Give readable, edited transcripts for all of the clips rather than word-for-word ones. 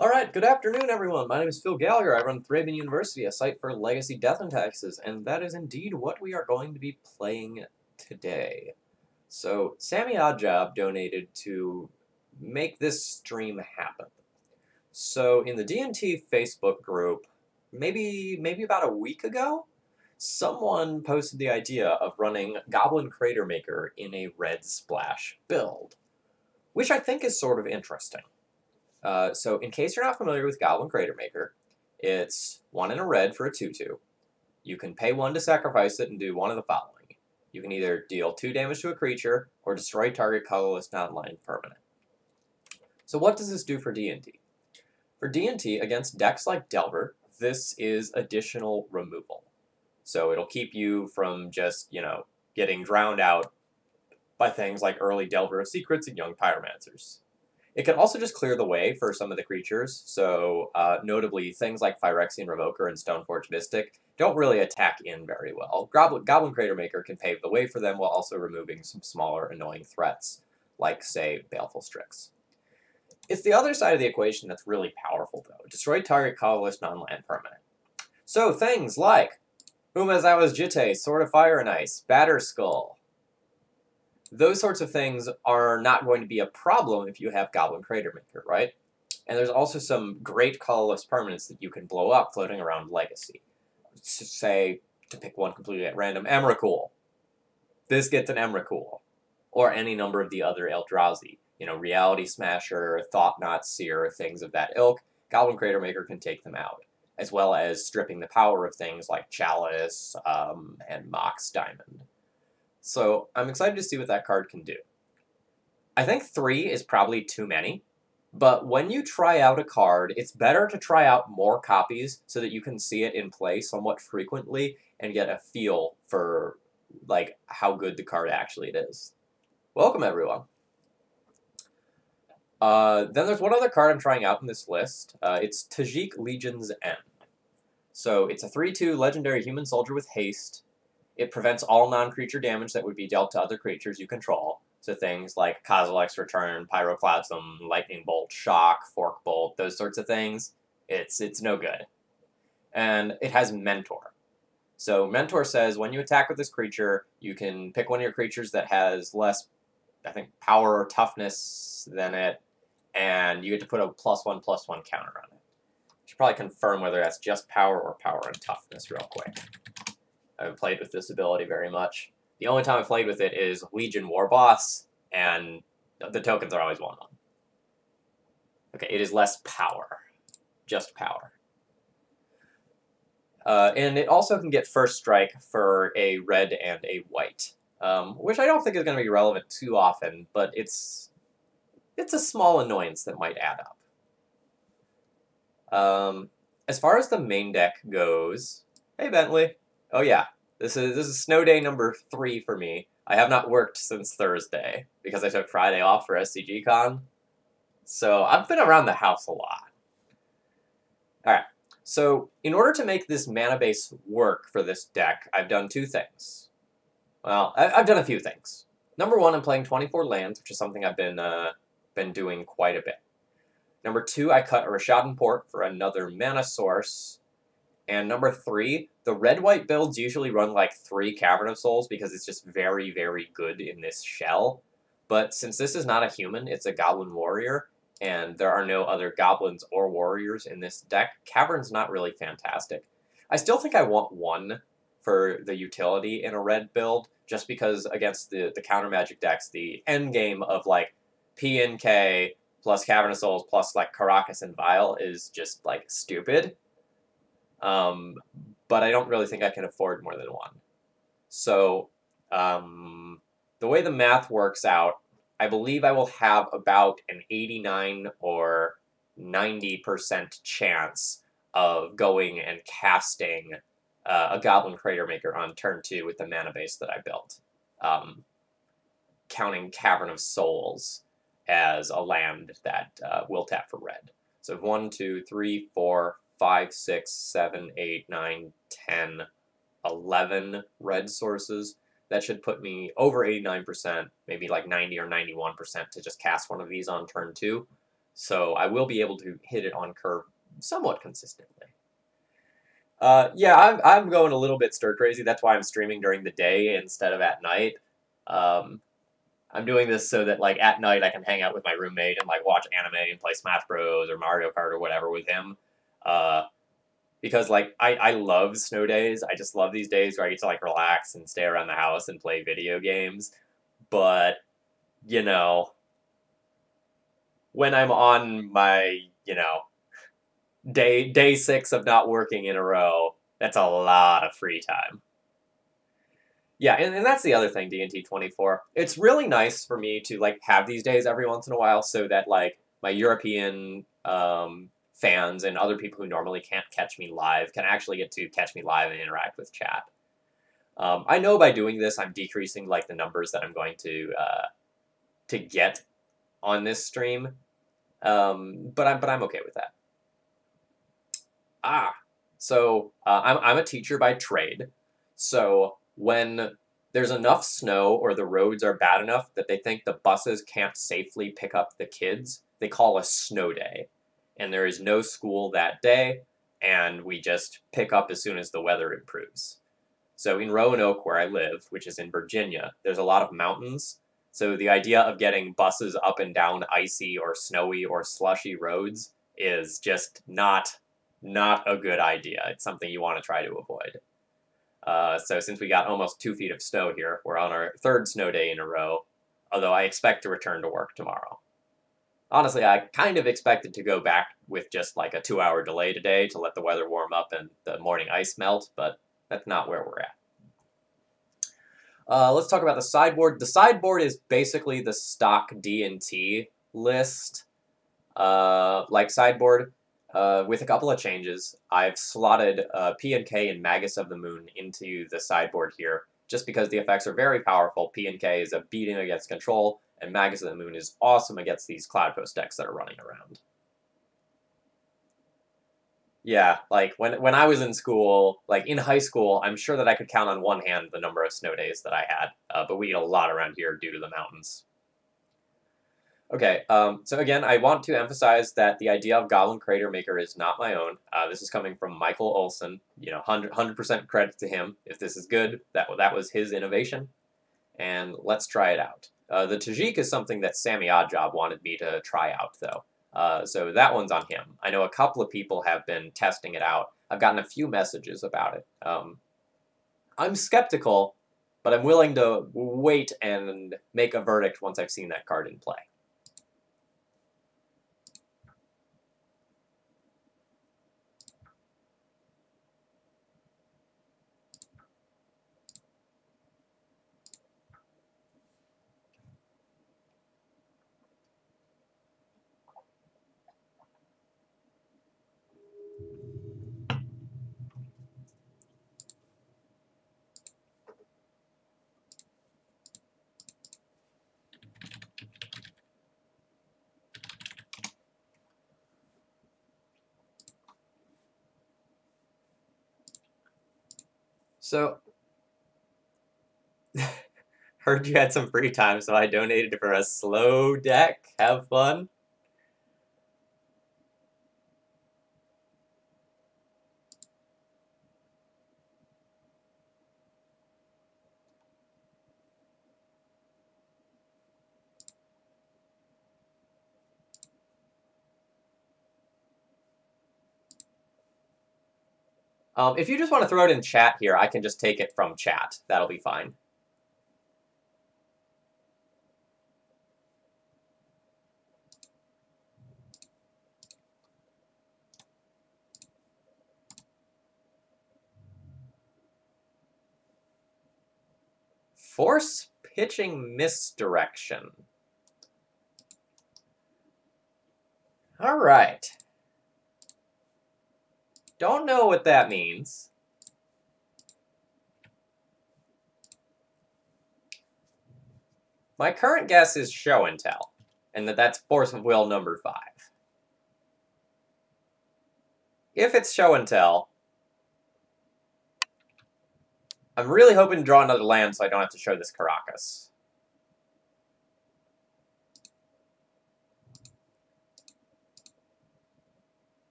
Alright, good afternoon everyone. My name is Phil Gallagher. I run ThrabenU University, a site for legacy death and taxes, and that is indeed what we are going to be playing today. So, Sammy Oddjob donated to make this stream happen. So, in the D&T Facebook group, maybe about a week ago, someone posted the idea of running Goblin Cratermaker in a red splash build, which I think is sort of interesting. So in case you're not familiar with Goblin Cratermaker, it's 1 and a red for a 2/2. You can pay 1 to sacrifice it and do one of the following. You can either deal 2 damage to a creature, or destroy target colorless non-land permanent. So what does this do for D&D? For D&D, against decks like Delver, this is additional removal. So it'll keep you from just, getting drowned out by things like early Delver of Secrets and Young Pyromancers. It can also just clear the way for some of the creatures, so notably things like Phyrexian Revoker and Stoneforge Mystic don't really attack in very well. Goblin Cratermaker can pave the way for them while also removing some smaller annoying threats, like, say, Baleful Strix. It's the other side of the equation that's really powerful, though. Destroy target colorless non-land permanent. So things like Umezawa's Jitte, Sword of Fire and Ice, Batterskull. Those sorts of things are not going to be a problem if you have Goblin Cratermaker, right? And there's also some great colorless permanents that you can blow up floating around Legacy. Say, to pick one completely at random, Emrakul. This gets an Emrakul. Or any number of the other Eldrazi. Reality Smasher, Thought-Knot Seer, things of that ilk. Goblin Cratermaker can take them out. As well as stripping the power of things like Chalice and Mox Diamond. So I'm excited to see what that card can do. I think 3 is probably too many, but when you try out a card, it's better to try out more copies so that you can see it in play somewhat frequently and get a feel for how good the card actually is. Welcome, everyone. Then there's one other card I'm trying out in this list. It's Tajic, Legion's End. So it's a 3/2 legendary human soldier with haste. It prevents all non-creature damage that would be dealt to other creatures you control. So things like Kozilek's Return, Pyroclasm, Lightning Bolt, Shock, Fork Bolt, those sorts of things. It's no good. And it has Mentor. So Mentor says when you attack with this creature, you can pick one of your creatures that has less, I think, power or toughness than it, and you get to put a +1/+1 counter on it. Should probably confirm whether that's just power or power and toughness real quick. I haven't played with this ability very much. The only time I've played with it is Legion War Boss, and the tokens are always 1/1. Okay, it is less power. Just power. And it also can get First Strike for a red and a white, which I don't think is going to be relevant too often, but it's a small annoyance that might add up. As far as the main deck goes, hey Bentley. Oh yeah, this is snow day number 3 for me. I have not worked since Thursday because I took Friday off for SCGCon. So I've been around the house a lot. Alright, so in order to make this mana base work for this deck, I've done 2 things. Well, I've done a few things. Number 1, I'm playing 24 lands, which is something I've been doing quite a bit. Number 2, I cut a Rishadan Port for another mana source. And number 3, the red-white builds usually run like 3 Cavern of Souls because it's just very, very good in this shell. But since this is not a human, it's a Goblin Warrior, and there are no other Goblins or Warriors in this deck, Cavern's not really fantastic. I still think I want 1 for the utility in a red build, just because against the counter magic decks, the end game of like P and K plus Cavern of Souls plus like Karakas and Vile is just like stupid. But I don't really think I can afford more than 1. So, the way the math works out, I believe I will have about an 89 or 90% chance of going and casting a Goblin Cratermaker on turn 2 with the mana base that I built, counting Cavern of Souls as a land that will tap for red. So 1, 2, 3, 4, 5, 6, 7, 8, 9, 10, 11 red sources. That should put me over 89%, maybe like 90 or 91% to just cast one of these on turn 2. so I will be able to hit it on curve somewhat consistently. Yeah, I'm going a little bit stir crazy. That's why I'm streaming during the day instead of at night. I'm doing this so that like at night I can hang out with my roommate and like watch anime and play Smash Bros or Mario Kart or whatever with him. Because like I love snow days. I just love these days where I get to like relax and stay around the house and play video games. But you know, when I'm on my day 6 of not working in a row, that's a lot of free time. Yeah, and that's the other thing, D&T 24. It's really nice for me to like have these days every once in a while so that like my European fans and other people who normally can't catch me live can actually get to catch me live and interact with chat. I know by doing this I'm decreasing like the numbers that I'm going to get on this stream, but I'm okay with that. So I'm a teacher by trade, so when there's enough snow or the roads are bad enough that they think the buses can't safely pick up the kids, they call a snow day. And there is no school that day, and we just pick up as soon as the weather improves. So in Roanoke, where I live, which is in Virginia, there's a lot of mountains. So the idea of getting buses up and down icy or snowy or slushy roads is just not a good idea. It's something you want to try to avoid. So since we got almost 2 feet of snow here, we're on our 3rd snow day in a row, although I expect to return to work tomorrow. Honestly, I kind of expected to go back with just like a 2-hour delay today to let the weather warm up and the morning ice melt, but that's not where we're at. Let's talk about the sideboard. The sideboard is basically the stock D&T list, like sideboard. With a couple of changes, I've slotted P&K and Magus of the Moon into the sideboard here, just because the effects are very powerful. P&K is a beating against control, and Magus of the Moon is awesome against these Cloudpost decks that are running around. Yeah, like when I was in school, like in high school, I'm sure that I could count on one hand the number of snow days that I had, but we get a lot around here due to the mountains. Okay, so again, I want to emphasize that the idea of Goblin Cratermaker is not my own. This is coming from Michael Olson. 100% credit to him. If this is good, that was his innovation. And let's try it out. The Tajic is something that Sammy Oddjob wanted me to try out, though. So that one's on him. I know a couple of people have been testing it out. I've gotten a few messages about it. I'm skeptical, but I'm willing to wait and make a verdict once I've seen that card in play. So, heard you had some free time, so I donated for a slow deck. Have fun. If you just want to throw it in chat here, I can just take it from chat. That'll be fine. Force pitching misdirection. All right. Don't know what that means. My current guess is show and tell, and that's force of will number 5. If it's show and tell, I'm really hoping to draw another land so I don't have to show this Caracas.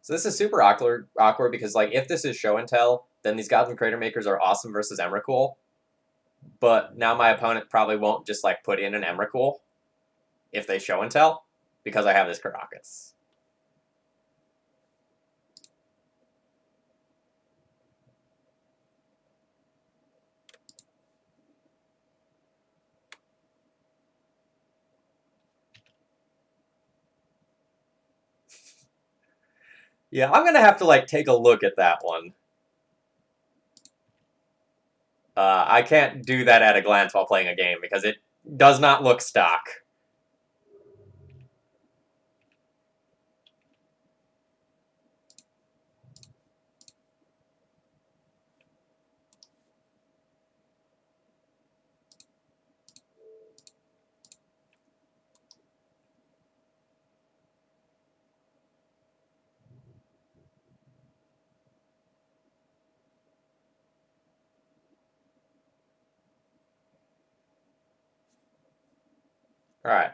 So this is super awkward because, like, if this is show and tell, then these Goblin Cratermakers are awesome versus Emrakul. But now my opponent probably won't just, like, put in an Emrakul if they show and tell, because I have this Caracas. Yeah, I'm gonna have to, like, take a look at that one. I can't do that at a glance while playing a game, because it does not look stock. Alright.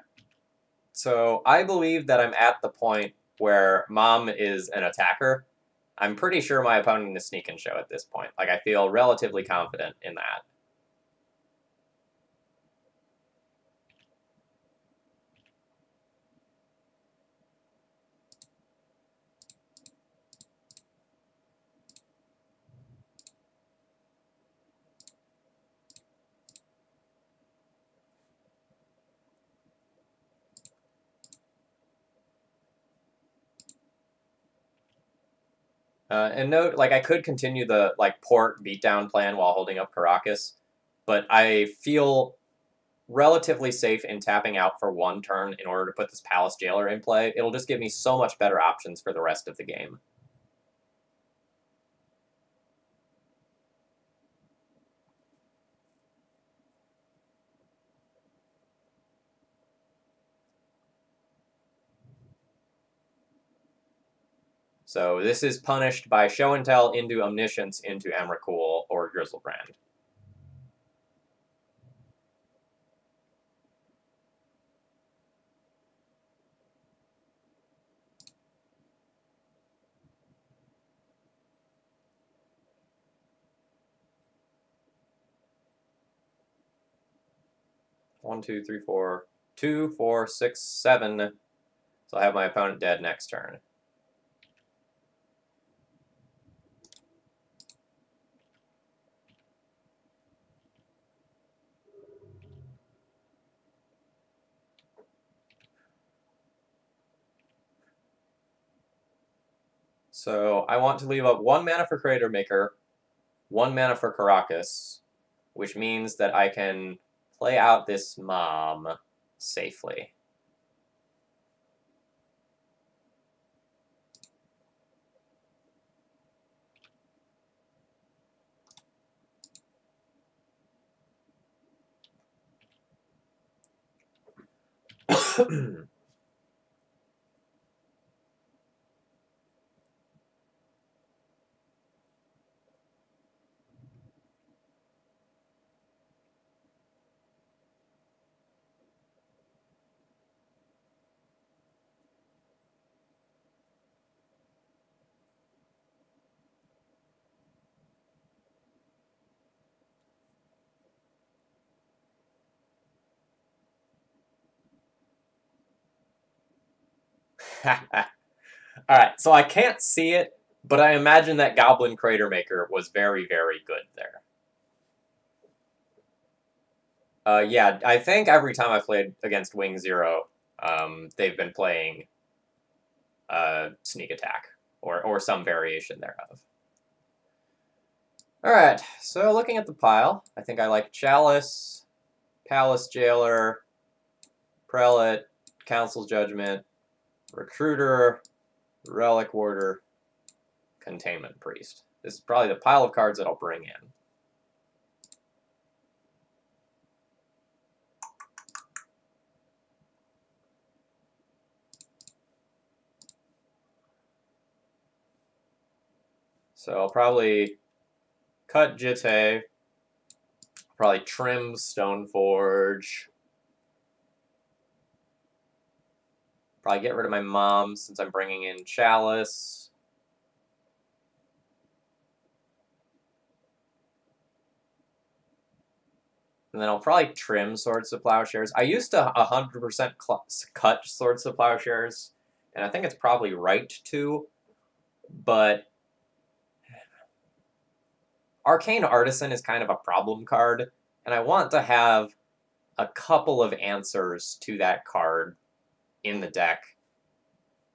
So I believe that I'm at the point where Mom is an attacker. I'm pretty sure my opponent is Sneak and Show at this point. Like, I feel relatively confident in that. And note, like, I could continue the, like, port beatdown plan while holding up Caracas, but I feel relatively safe in tapping out for one turn in order to put this Palace Jailer in play. It'll just give me so much better options for the rest of the game. So this is punished by Show and Tell into Omniscience into Emrakul or Grizzlebrand. One, two, three, four. 2, 4, 6, 7. So I have my opponent dead next turn. So I want to leave up 1 mana for Cratermaker, 1 mana for Caracas, which means that I can play out this Mom safely. Alright, so I can't see it, but I imagine that Goblin Cratermaker was very, very good there. Yeah, I think every time I played against Wing Zero, they've been playing Sneak Attack, or some variation thereof. Alright, so looking at the pile, I think I like Chalice, Palace Jailer, Prelate, Council's Judgment, Recruiter, Relic Warder, Containment Priest. This is probably the pile of cards that I'll bring in. So I'll probably cut Jitte, probably trim Stoneforge, probably get rid of my Mom since I'm bringing in Chalice. And then I'll probably trim Swords to Plowshares. I used to 100% cut Swords to Plowshares, and I think it's probably right to, but Arcane Artisan is kind of a problem card, and I want to have a couple of answers to that card in the deck.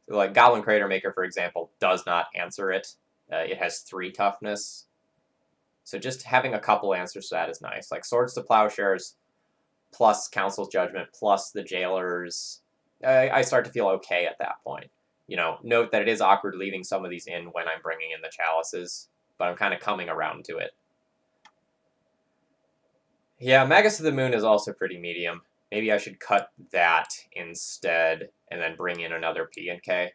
So like Goblin Cratermaker, for example, does not answer it. It has 3 toughness. So just having a couple answers to that is nice. Like Swords to Plowshares, plus Council's Judgment, plus the Jailers. I start to feel okay at that point. You know, note that it is awkward leaving some of these in when I'm bringing in the Chalices, but I'm kind of coming around to it. Yeah, Magus of the Moon is also pretty medium. Maybe I should cut that instead and then bring in another P&K.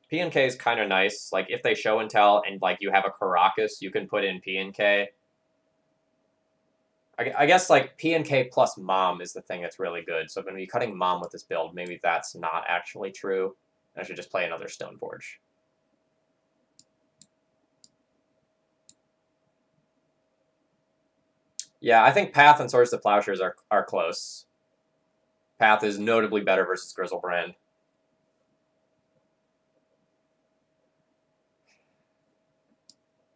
P&K is kind of nice. Like, if they show and tell and, like, you have a Caracas, you can put in P&K. I guess, like, P&K plus Mom is the thing that's really good. So I'm going to be cutting Mom with this build. Maybe that's not actually true. I should just play another Stoneforge. Yeah, I think Path and Swords to Plowshares are close. Path is notably better versus Grizzlebrand.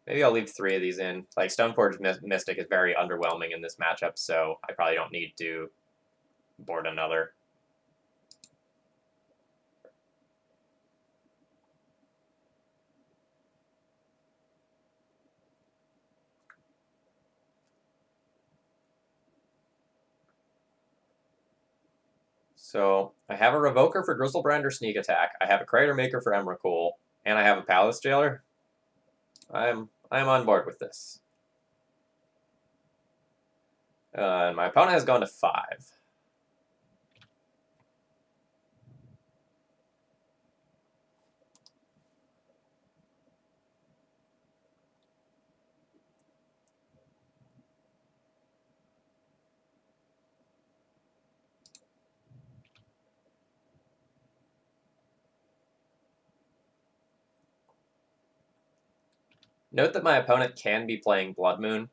Maybe I'll leave 3 of these in. Like, Stoneforge Mystic is very underwhelming in this matchup, so I probably don't need to board another. So, I have a Revoker for Grizzlebrand or Sneak Attack, I have a Cratermaker for Emrakul, and I have a Palace Jailer. I'm on board with this. And my opponent has gone to 5. Note that my opponent can be playing Blood Moon,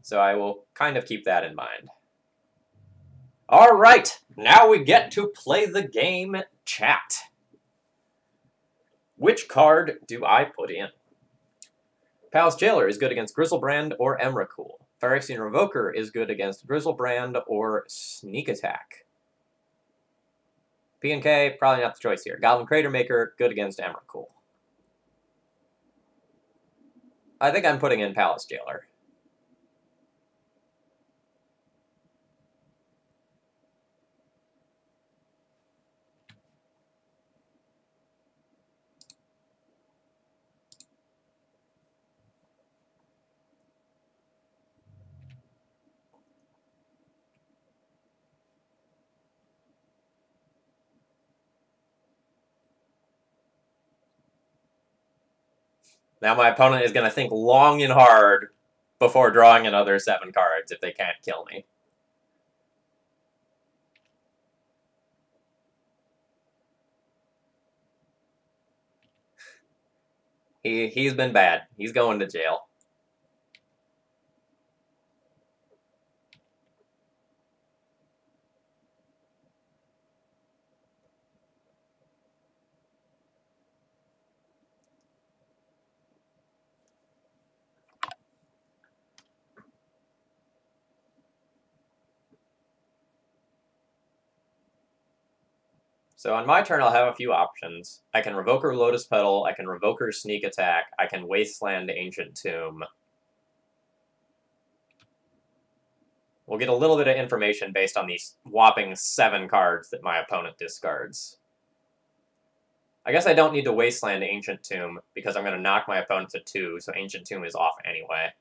so I will kind of keep that in mind. Alright, now we get to play the game, chat. Which card do I put in? Palace Jailer is good against Grizzlebrand or Emrakul. Phyrexian Revoker is good against Grizzlebrand or Sneak Attack. P&K, probably not the choice here. Goblin Cratermaker, good against Emrakul. I think I'm putting in Palace Jailer. Now my opponent is going to think long and hard before drawing another 7 cards if they can't kill me. He's been bad. He's going to jail. So on my turn, I'll have a few options. I can Revoker Lotus Petal, I can Revoker Sneak Attack, I can Wasteland Ancient Tomb. We'll get a little bit of information based on these whopping 7 cards that my opponent discards. I guess I don't need to Wasteland Ancient Tomb, because I'm going to knock my opponent to 2, so Ancient Tomb is off anyway.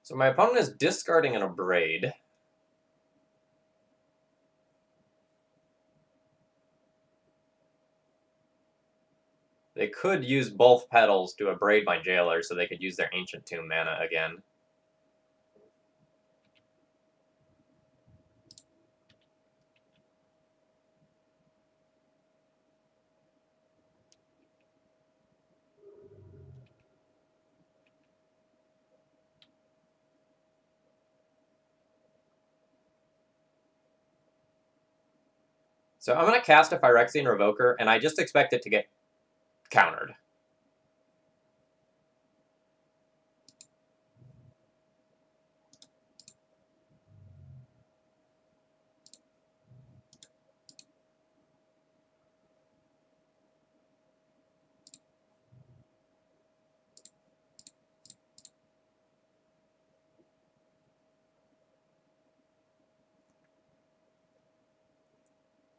So my opponent is discarding an Abrade. They could use both petals to Abrade my Jailer so they could use their Ancient Tomb mana again. So I'm going to cast a Phyrexian Revoker, and I just expect it to get countered.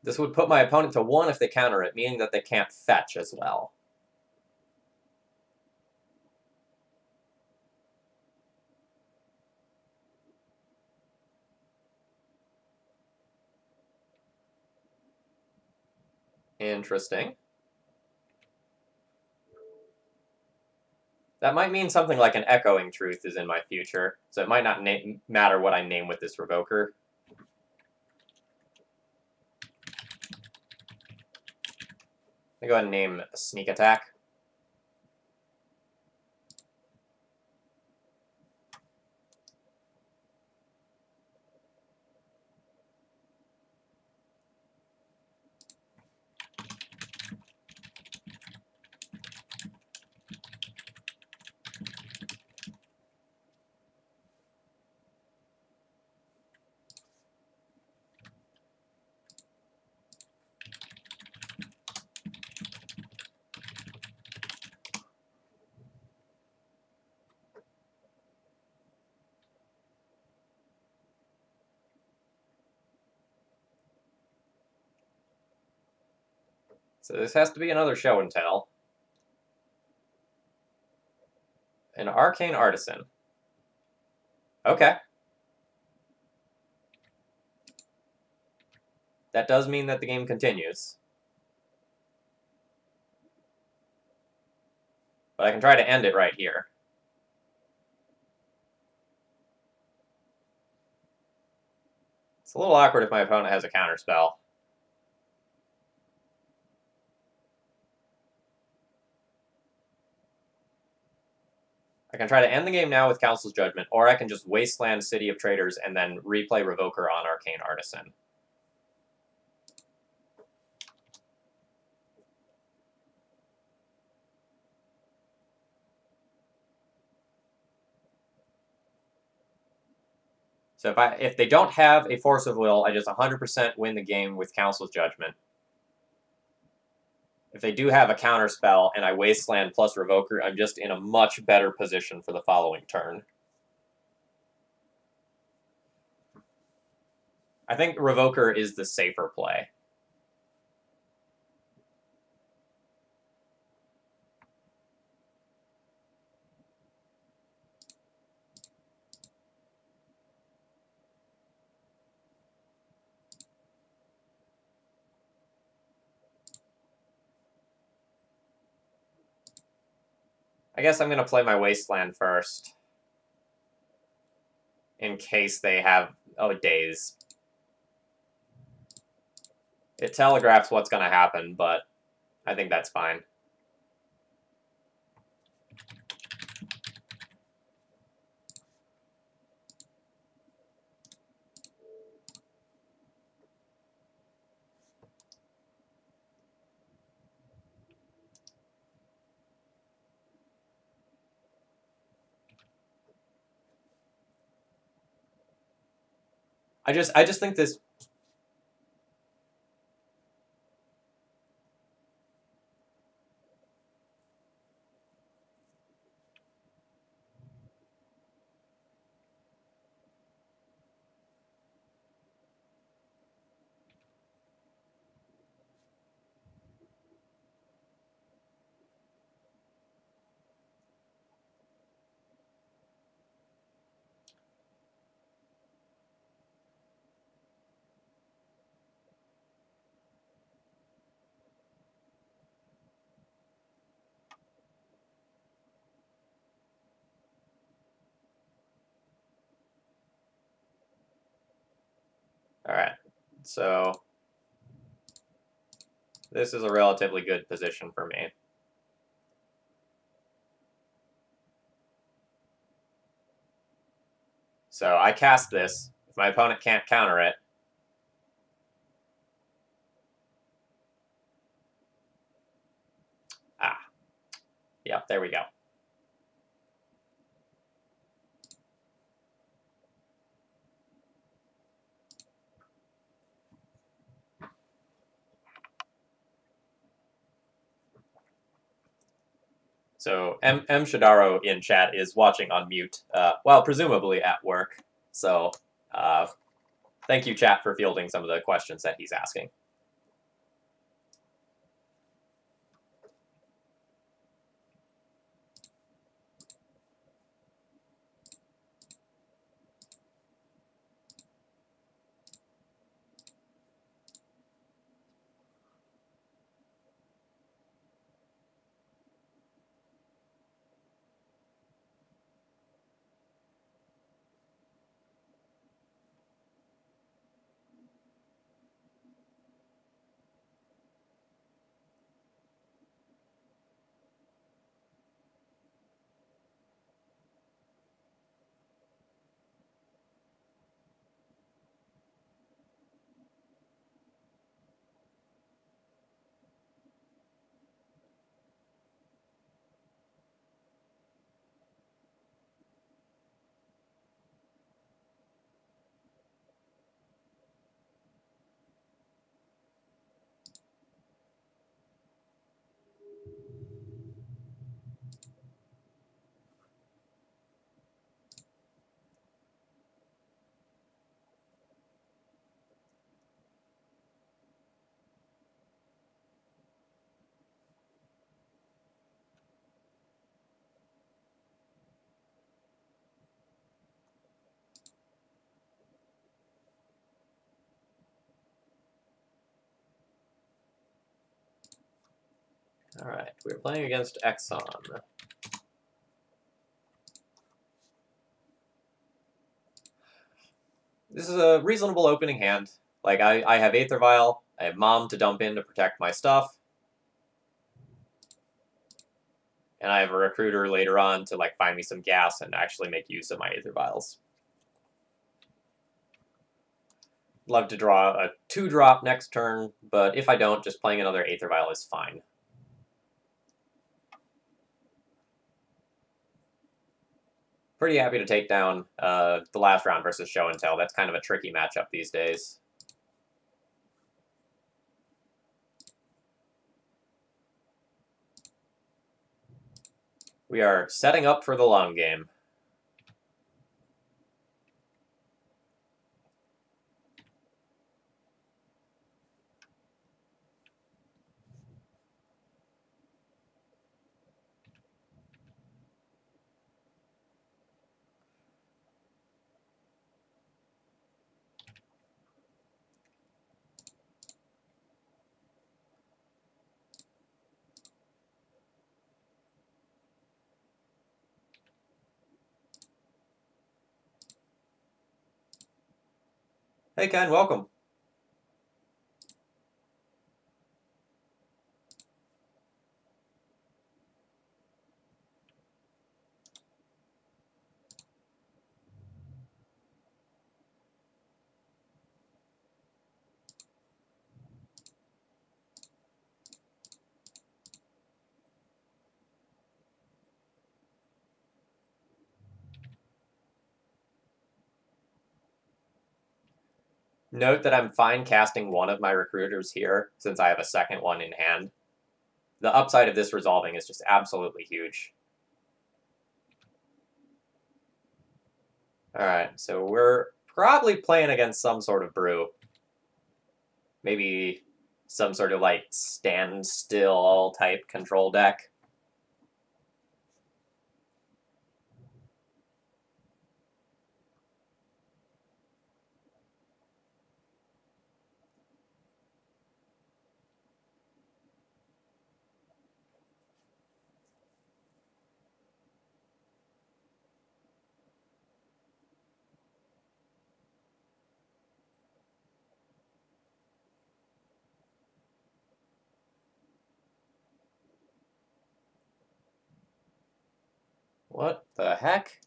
This would put my opponent to 1 if they counter it, meaning that they can't fetch as well. Interesting. That might mean something like an Echoing Truth is in my future, so it might not matter what I name with this Revoker. I'm going to go ahead and name a Sneak Attack. So this has to be another Show and Tell. An Arcane Artisan. Okay. That does mean that the game continues. But I can try to end it right here. It's a little awkward if my opponent has a counterspell. I can try to end the game now with Council's Judgment, or I can just Wasteland City of Traders and then replay Revoker on Arcane Artisan. So if they don't have a Force of Will, I just 100% win the game with Council's Judgment. If they do have a counterspell and I Wasteland plus Revoker, I'm just in a much better position for the following turn. I think Revoker is the safer play. I guess I'm going to play my Wasteland first. In case they have... Oh, Daze. It telegraphs what's going to happen, but I think that's fine. I just think this... So this is a relatively good position for me. So I cast this. If my opponent can't counter it, yep, there we go. So M. Shadaro in chat is watching on mute, well, presumably at work. So thank you, chat, for fielding some of the questions that he's asking. All right, we're playing against Exxon. This is a reasonable opening hand. Like, I have Aether Vial, I have Mom to dump in to protect my stuff, and I have a Recruiter later on to, like, find me some gas and actually make use of my Aether Vials. Love to draw a 2-drop next turn, but if I don't, just playing another Aether Vial is fine. Pretty happy to take down the last round versus Show and Tell. That's kind of a tricky matchup these days. We are setting up for the long game. Hey, Ken, welcome. Note that I'm fine casting one of my Recruiters here, since I have a second one in hand. The upside of this resolving is just absolutely huge. Alright, so we're probably playing against some sort of brew. Maybe some sort of, like, standstill type control deck. What the heck?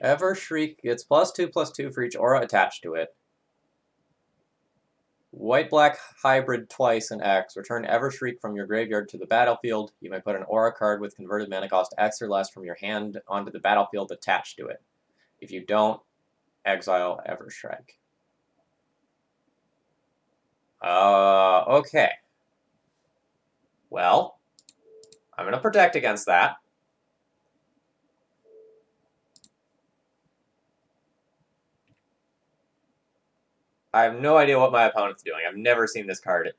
Evershriek gets +2/+2 for each aura attached to it. White-black hybrid twice in X. Return Evershriek from your graveyard to the battlefield. You may put an aura card with converted mana cost X or less from your hand onto the battlefield attached to it. If you don't, exile Evershriek. Okay. Well, I'm going to protect against that. I have no idea what my opponent's doing. I've never seen this card.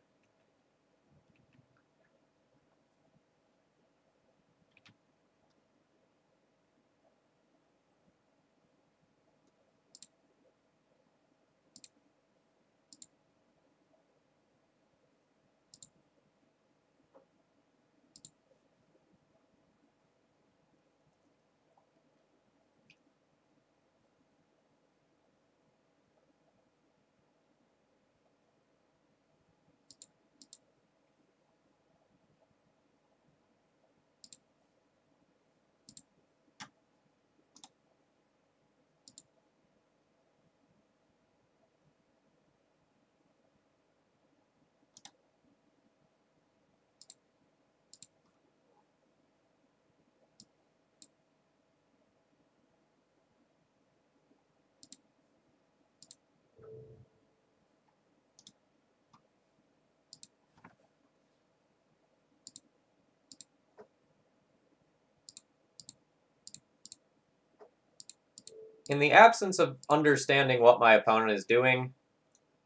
In the absence of understanding what my opponent is doing,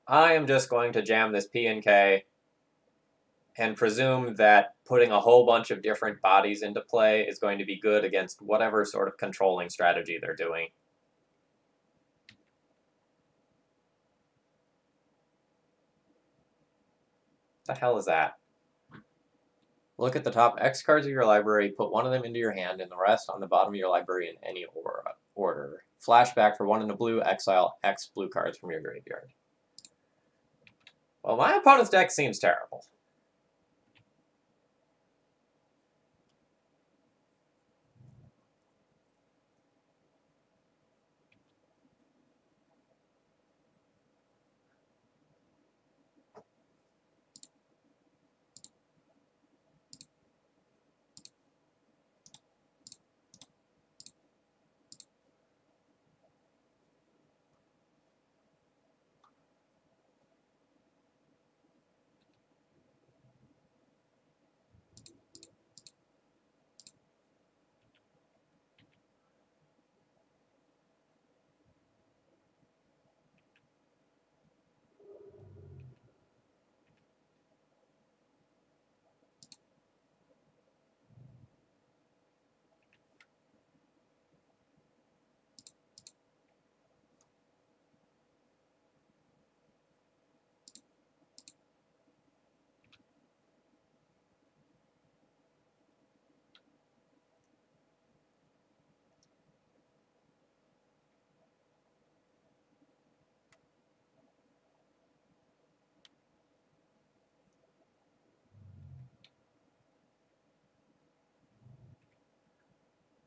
I am just going to jam this P and K and presume that putting a whole bunch of different bodies into play is going to be good against whatever sort of controlling strategy they're doing. What the hell is that? Look at the top X cards of your library, put one of them into your hand, and the rest on the bottom of your library in any order. Flashback for one in the blue, exile X blue cards from your graveyard. Well, my opponent's deck seems terrible.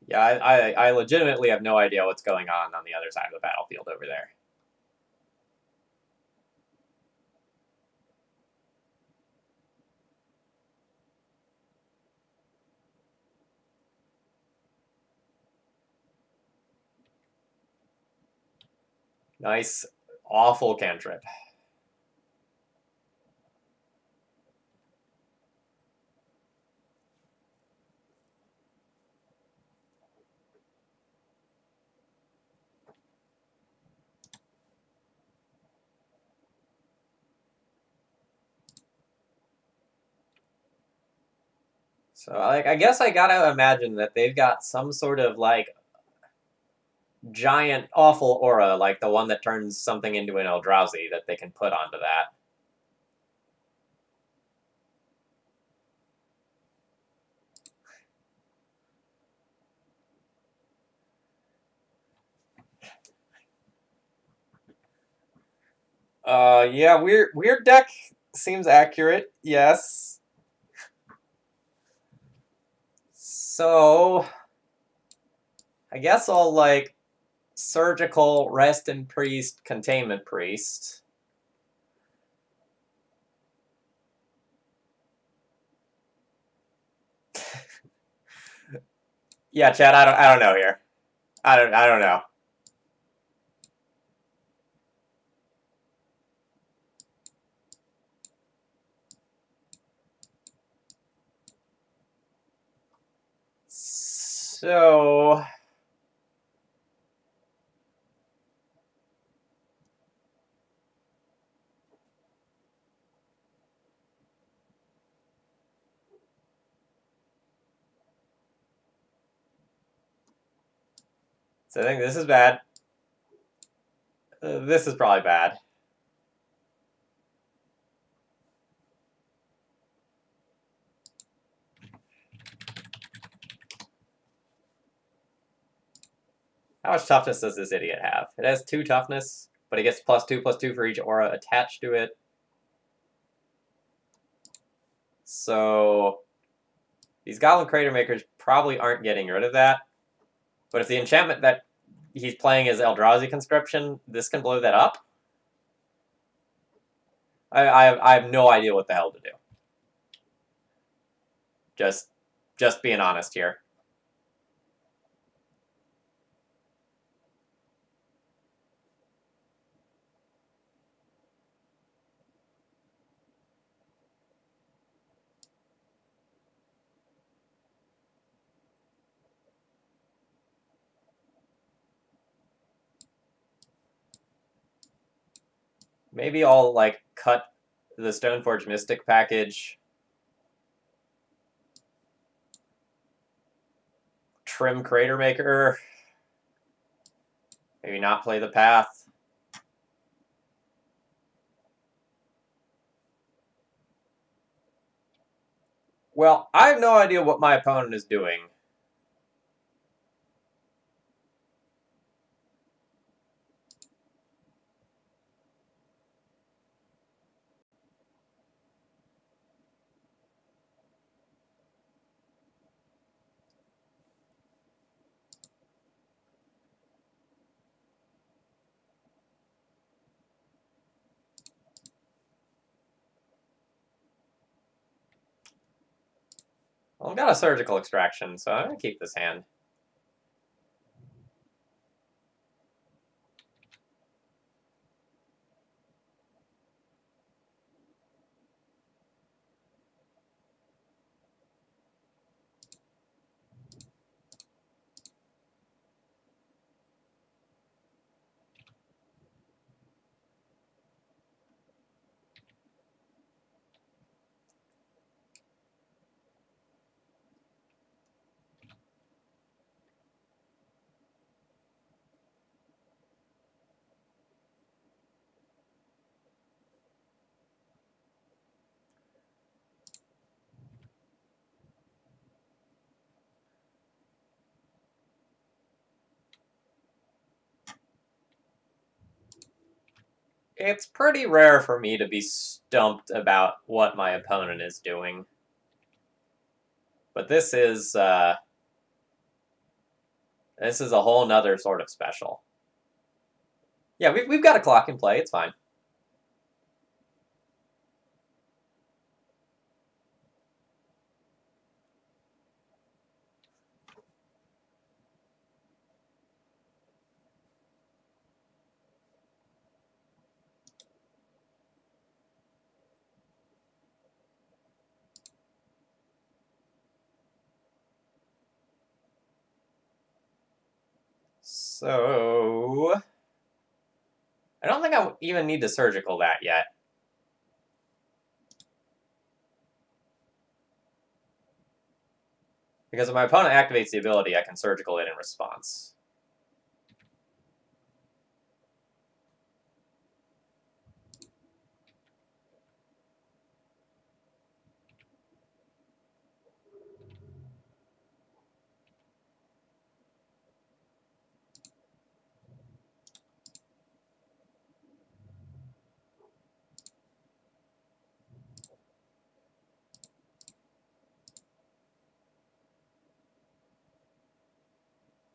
Yeah, I legitimately have no idea what's going on the other side of the battlefield over there. Nice, awful cantrip. So, like, I guess I gotta imagine that they've got some sort of, like, giant, awful aura, like the one that turns something into an Eldrazi that they can put onto that. Yeah, weird deck seems accurate, yes. So, I guess I'll, like, surgical rest in priest, containment priest. Yeah, Chad, I don't know here. I don't know. So I think this is bad. This is probably bad. How much toughness does this idiot have? It has 2 toughness, but it gets +2/+2 for each aura attached to it. So these Goblin Cratermakers probably aren't getting rid of that. But if the enchantment that he's playing is Eldrazi Conscription, this can blow that up. I have no idea what the hell to do. Just being honest here. Maybe I'll, like, cut the Stoneforge Mystic package, trim Cratermaker, maybe not play the path. Well, I have no idea what my opponent is doing. Well, I've got a Surgical Extraction, so I'm going to keep this hand. It's pretty rare for me to be stumped about what my opponent is doing. But this is a whole nother sort of special. Yeah, we've got a clock in play, it's fine. So I don't think I even need to surgical that yet. Because if my opponent activates the ability, I can surgical it in response.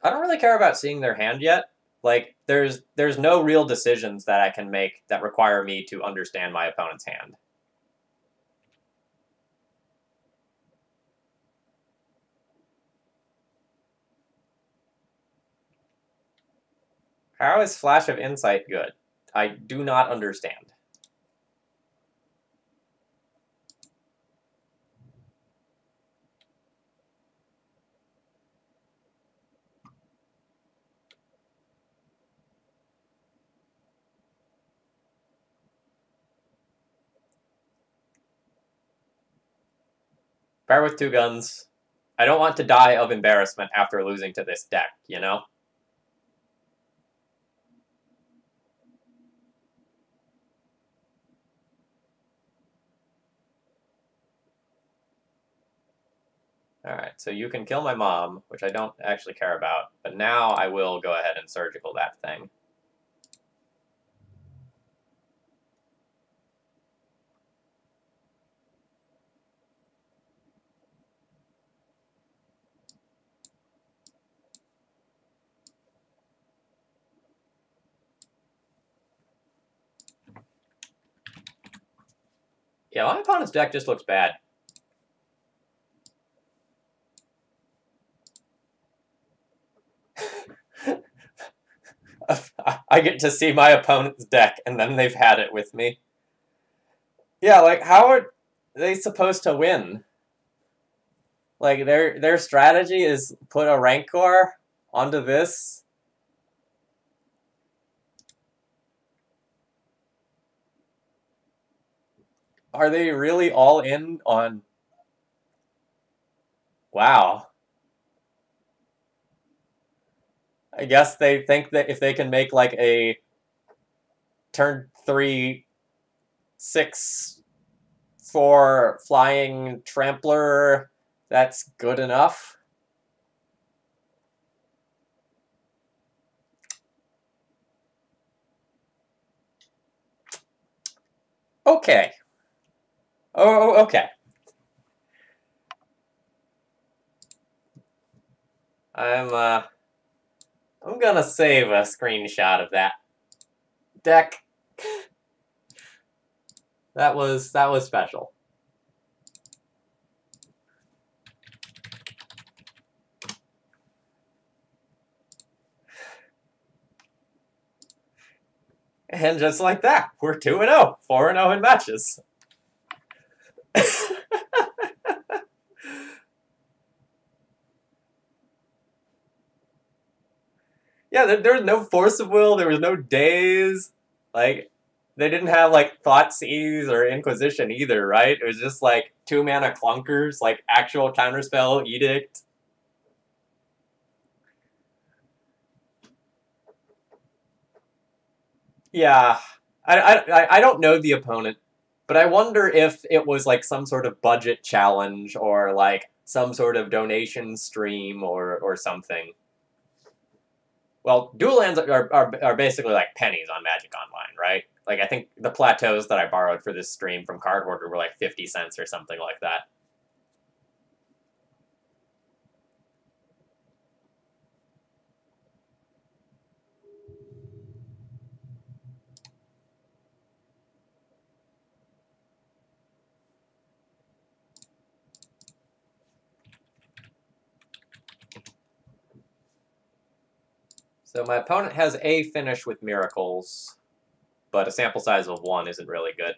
I don't really care about seeing their hand yet. Like, there's no real decisions that I can make that require me to understand my opponent's hand. How is Flash of Insight good? I do not understand. Bear with 2 guns. I don't want to die of embarrassment after losing to this deck, you know? Alright, so you can kill my mom, which I don't actually care about, but now I will go ahead and surgical that thing. Yeah, my opponent's deck just looks bad. I get to see my opponent's deck, and then they've had it with me. Yeah, like, how are they supposed to win? Like, their strategy is put a Rancor onto this. Are they really all in on... Wow. I guess they think that if they can make, like, a turn 3, 6, 4 flying trampler, that's good enough. Okay. Oh, okay. I'm gonna save a screenshot of that deck. That was special. And just like that, we're 2-0, 4-0 in matches. Yeah, there was no Force of Will, there was no Daze. Like, they didn't have, like, Thoughtseize or Inquisition either, right? It was just, like, 2-mana clunkers, like, actual Counterspell, Edict. Yeah. I don't know the opponent, but I wonder if it was, like, some sort of budget challenge or, like, some sort of donation stream or something. Well, dual lands are basically like pennies on Magic Online, right? Like, I think the plateaus that I borrowed for this stream from Card Hoarder were like 50 cents or something like that. So my opponent has a finish with Miracles, but a sample size of 1 isn't really good.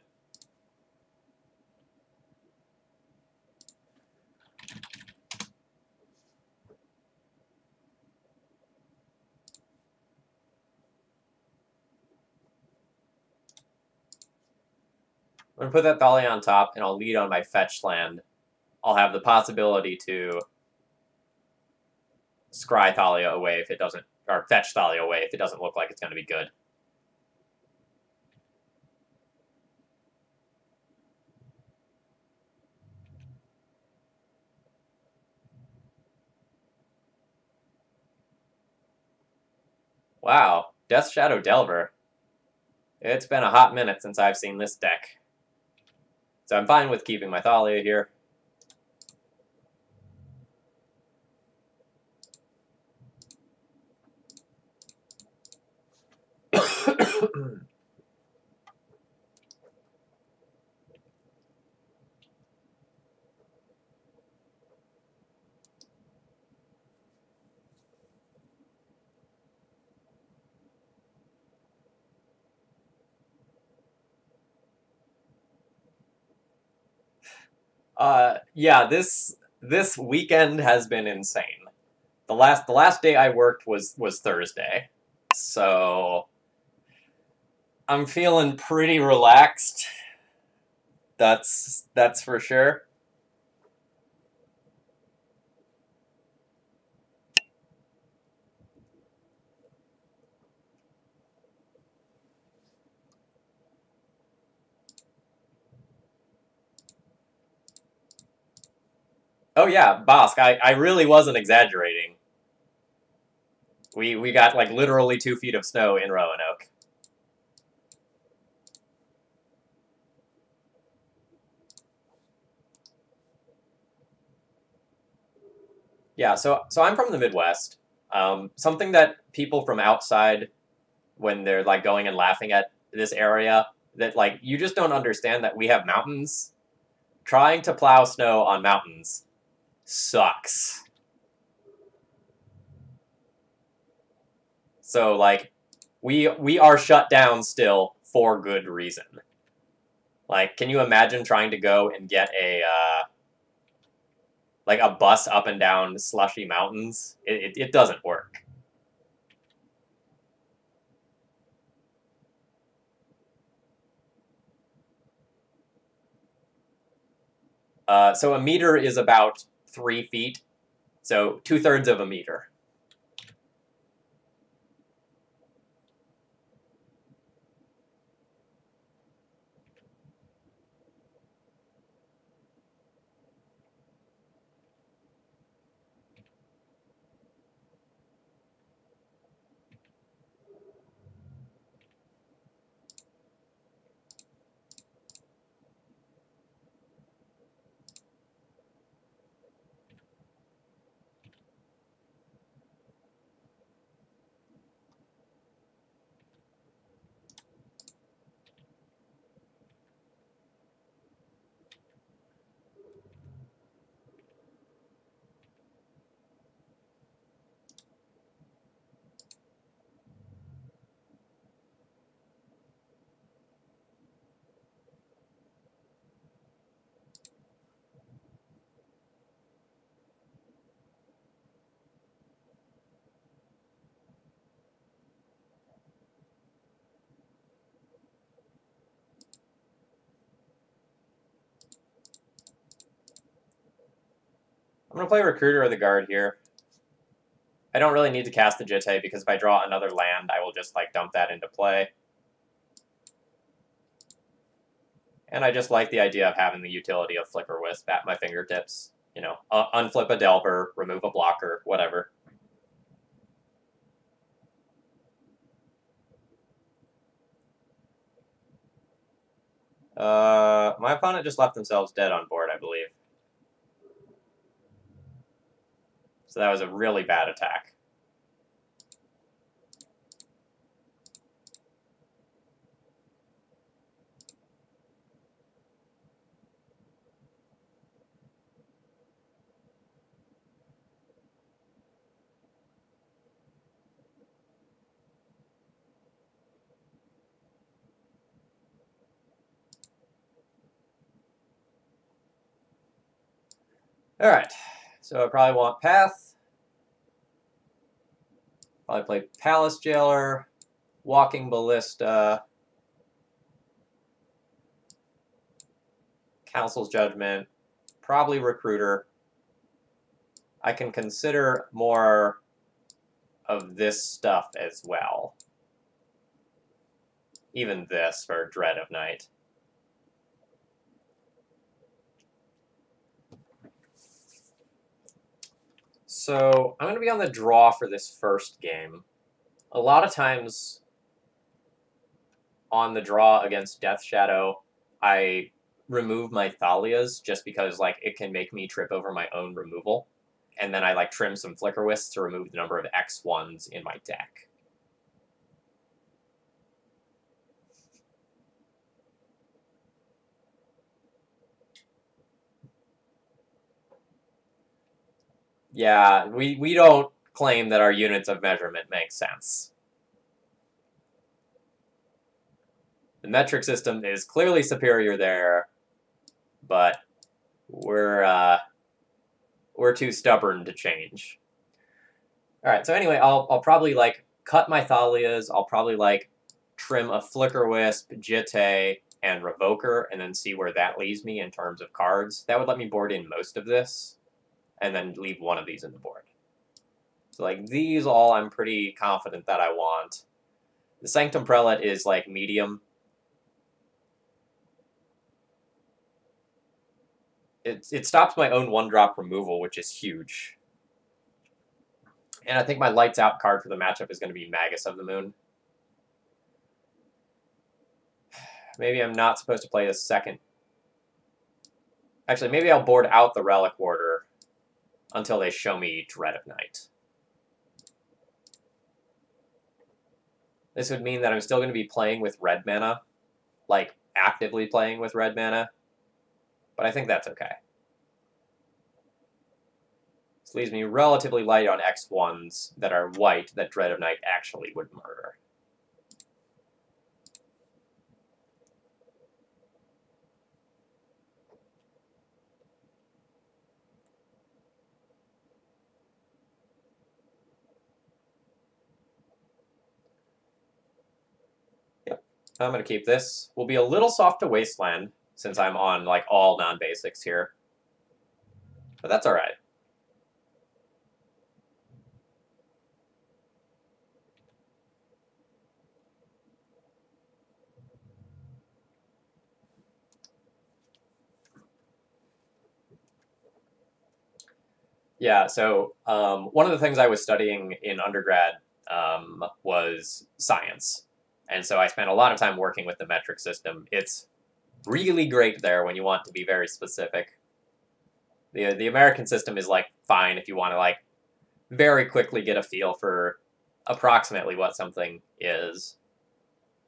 I'm going to put that Thalia on top, and I'll lead on my fetch land. I'll have the possibility to scry Thalia away if it doesn't, or fetch Thalia away if it doesn't look like it's going to be good. Wow, Death Shadow Delver. It's been a hot minute since I've seen this deck. So I'm fine with keeping my Thalia here. Yeah, this weekend has been insane. The last day I worked was Thursday, so I'm feeling pretty relaxed. That's for sure. Oh yeah, Bosk, I really wasn't exaggerating. We got like literally 2 feet of snow in Roanoke. Yeah, so I'm from the Midwest. Something that people from outside, when they're like going and laughing at this area, that like you just don't understand that we have mountains. Trying to plow snow on mountains sucks. So like we are shut down still for good reason. Like, can you imagine trying to go and get a like a bus up and down slushy mountains? It doesn't work. So a meter is about 3 feet. So 2/3 of a meter. I'm gonna play Recruiter or the Guard here. I don't really need to cast the Jitte because if I draw another land, I will just like dump that into play. And I just like the idea of having the utility of Flicker Wisp at my fingertips. You know, unflip a Delver, remove a blocker, whatever. My opponent just left themselves dead on board, I believe. So that was a really bad attack. Alright, so I probably want Path. Probably play Palace Jailer, Walking Ballista, Council's Judgment, probably Recruiter. I can consider more of this stuff as well. Even this for Dread of Night. So I'm going to be on the draw for this first game. A lot of times on the draw against Death Shadow, I remove my Thalias just because like it can make me trip over my own removal. And then I like trim some Flicker Wisps to remove the number of X1s in my deck. Yeah, we don't claim that our units of measurement make sense. The metric system is clearly superior there, but we're too stubborn to change. All right, so anyway, I'll probably like cut my Thalias. I'll probably like trim a Flicker Wisp, Jitte, and Revoker, and then see where that leaves me in terms of cards. That would let me board in most of this, and then leave one of these in the board. So like these all I'm pretty confident that I want. The Sanctum Prelate is like medium. It stops my own 1-drop removal, which is huge. And I think my Lights Out card for the matchup is going to be Magus of the Moon. Maybe I'm not supposed to play the second. Actually, maybe I'll board out the Relic Warder until they show me Dread of Night. This would mean that I'm still going to be playing with red mana, like actively playing with red mana, but I think that's okay. This leaves me relatively light on X1s that are white that Dread of Night actually would murder. Yep, I'm going to keep this. We'll be a little soft to Wasteland, since I'm on like all non-basics here. But that's all right. Yeah, so one of the things I was studying in undergrad was science. And so I spent a lot of time working with the metric system. It's really great there when you want to be very specific. The American system is like fine if you want to like very quickly get a feel for approximately what something is.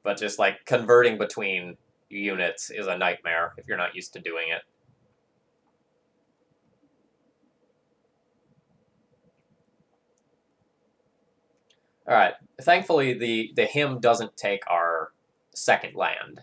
But just like converting between units is a nightmare if you're not used to doing it. All right. Thankfully, the hymn doesn't take our second land.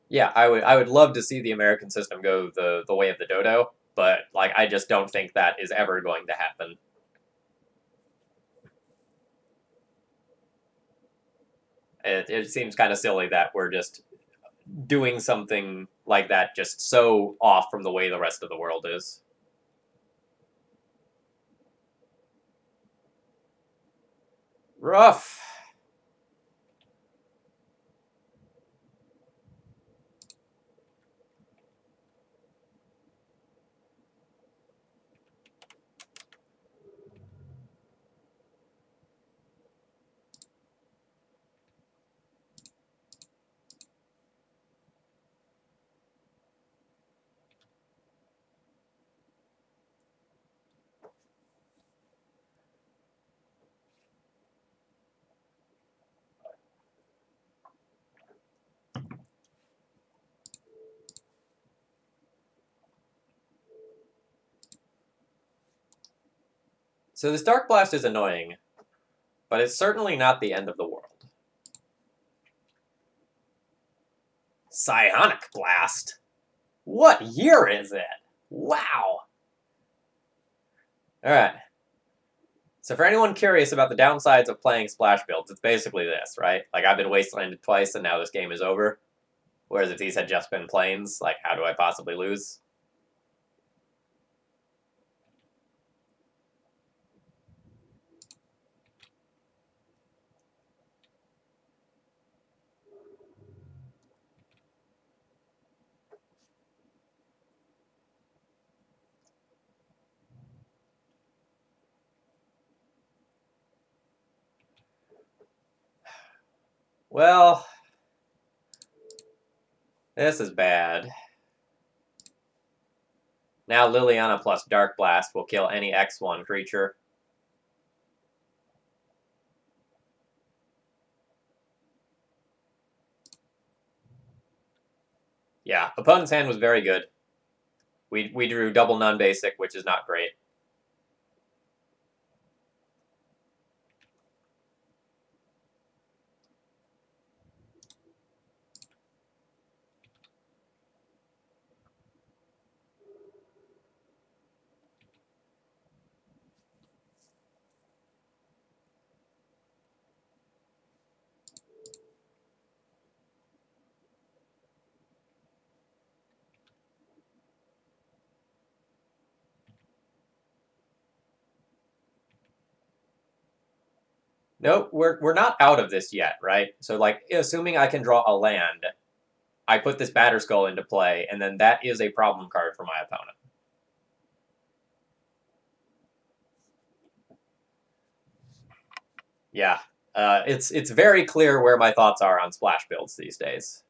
Yeah, I would love to see the American system go the way of the dodo, but like I just don't think that is ever going to happen. It seems kind of silly that we're just doing something like that just so off from the way the rest of the world is. Rough. So this Dark Blast is annoying, but it's certainly not the end of the world. Psionic Blast? What year is it? Wow! Alright. So for anyone curious about the downsides of playing Splash builds, it's basically this, right? Like, I've been Wastelanded twice, and now this game is over. Whereas if these had just been Plains, like, how do I possibly lose? Well, this is bad. Now Liliana plus Dark Blast will kill any X1 creature. Yeah, opponent's hand was very good. We drew double non-basic, which is not great. Nope, we're not out of this yet, right? So, like, assuming I can draw a land, I put this Batterskull into play, and then that is a problem card for my opponent. Yeah, it's very clear where my thoughts are on splash builds these days.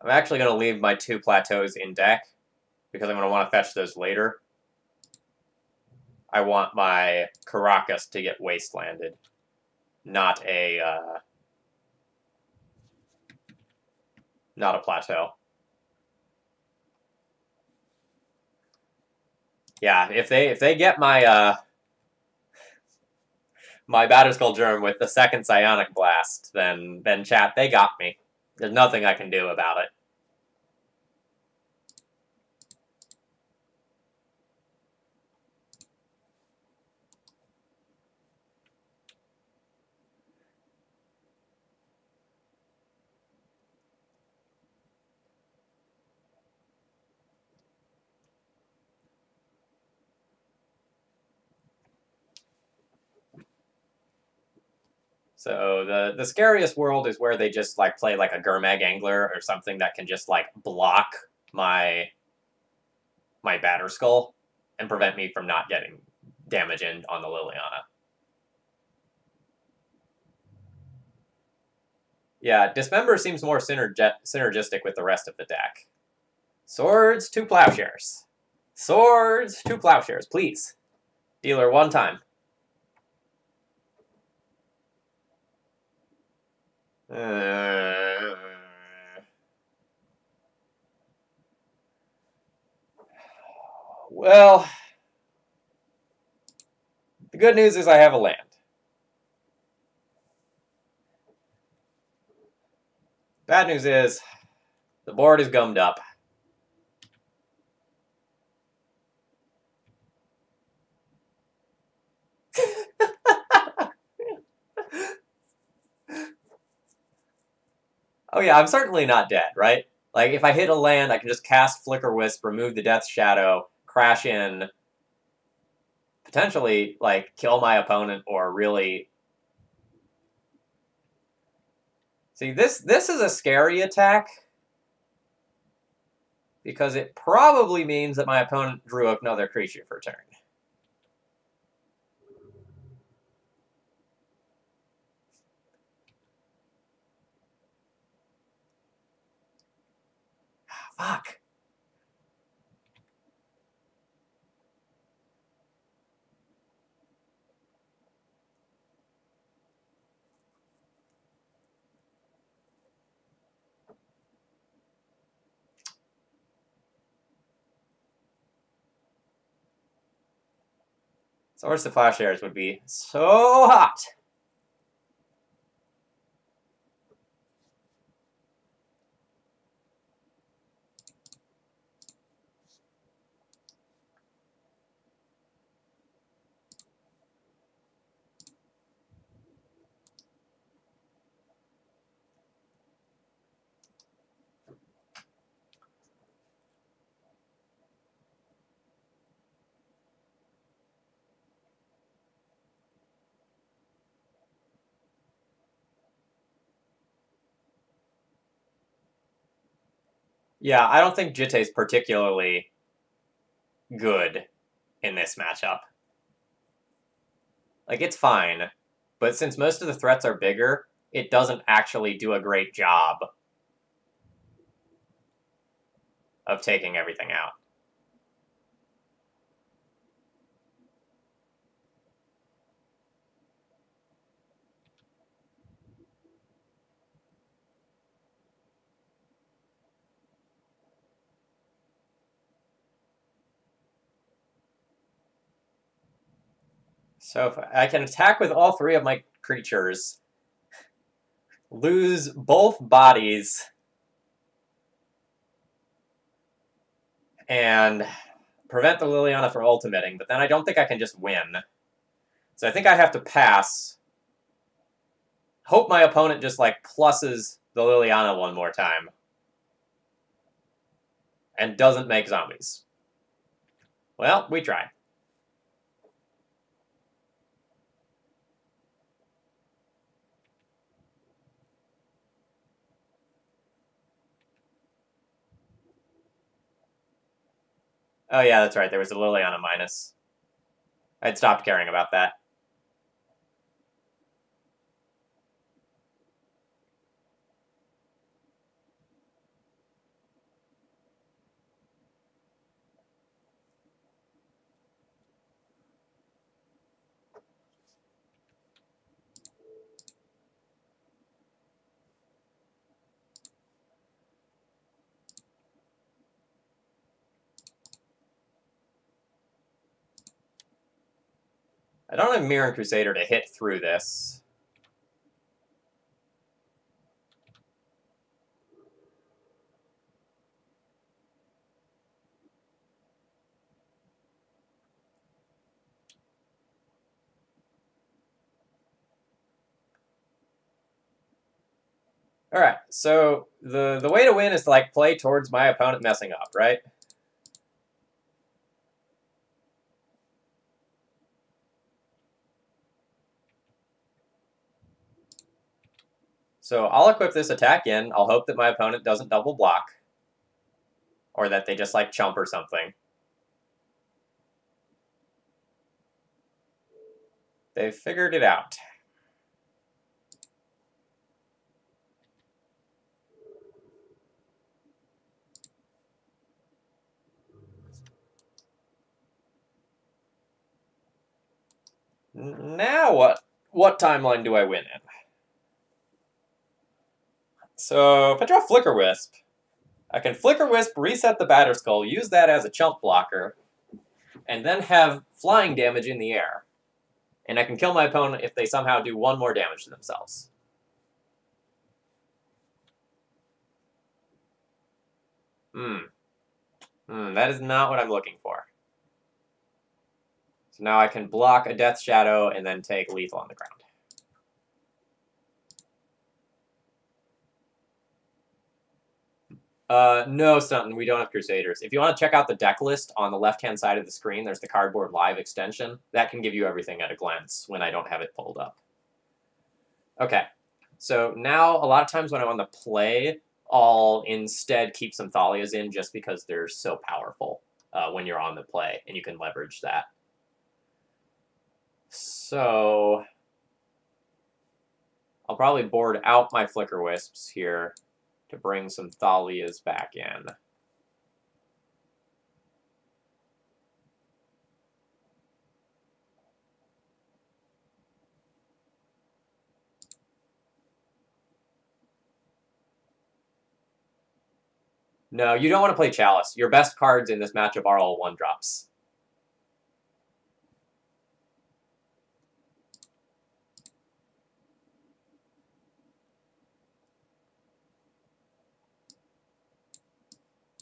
I'm actually going to leave my 2 plateaus in deck, because I'm going to want to fetch those later. I want my Caracas to get wastelanded, not a plateau. Yeah, if they get my my Batterskull Germ with the second Psionic Blast, then chat, they got me. There's nothing I can do about it. So the scariest world is where they just like play like a Gurmag Angler or something that can just like block my Batterskull and prevent me from not getting damage in on the Liliana. Yeah, Dismember seems more synergistic with the rest of the deck. Swords to Plowshares. Swords to Plowshares, please. Dealer 1 time. Well, the good news is I have a land. Bad news is the board is gummed up. Oh yeah, I'm certainly not dead, right? Like, if I hit a land, I can just cast Flicker Wisp, remove the Death Shadow, crash in, potentially, like, kill my opponent, or really... See, this is a scary attack, because it probably means that my opponent drew another creature for turn. Fuck. Swords to Plowshares would be so hot. Yeah, I don't think Jitte's particularly good in this matchup. Like, it's fine. But since most of the threats are bigger, it doesn't actually do a great job of taking everything out. So if I can attack with all three of my creatures, lose both bodies, and prevent the Liliana from ultimating, but then I don't think I can just win. So I think I have to pass. Hope my opponent just, like, pluses the Liliana one more time. And doesn't make zombies. Well, we try. Oh yeah, that's right, there was a Liliana minus. I'd stopped caring about that. I don't have Mirren Crusader to hit through this. Alright, so the way to win is to, like, play towards my opponent messing up, right? So I'll equip this attack in. I'll hope that my opponent doesn't double block. Or that they just, like, chump or something. They've figured it out. Now what? What timeline do I win in? So if I draw Flicker Wisp, I can Flicker Wisp, reset the Batterskull, use that as a chump blocker, and then have flying damage in the air. And I can kill my opponent if they somehow do one more damage to themselves. That is not what I'm looking for. So now I can block a Death Shadow and then take lethal on the ground. No, Stunton, we don't have Crusaders. If you want to check out the deck list on the left-hand side of the screen, there's the Cardboard Live extension. That can give you everything at a glance when I don't have it pulled up. Okay, so now a lot of times when I'm on the play, I'll instead keep some Thalias in just because they're so powerful when you're on the play, and you can leverage that. So I'll probably board out my Flicker Wisps here to bring some Thalias back in. No, you don't want to play Chalice. Your best cards in this matchup are all 1-drops.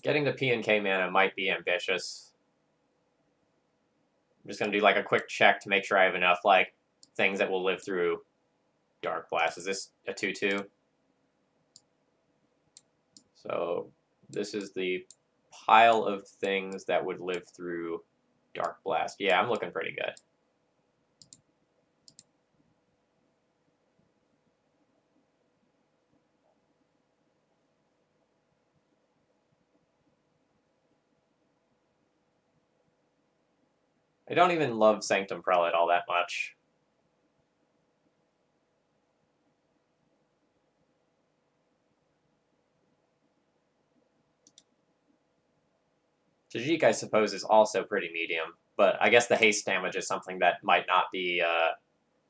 Getting the P and K mana might be ambitious. I'm just going to do, like, a quick check to make sure I have enough, like, things that will live through Dark Blast. Is this a 2/2? So this is the pile of things that would live through Dark Blast. Yeah, I'm looking pretty good. I don't even love Sanctum Prelate all that much. Tajic, I suppose, is also pretty medium, but I guess the haste damage is something that might not be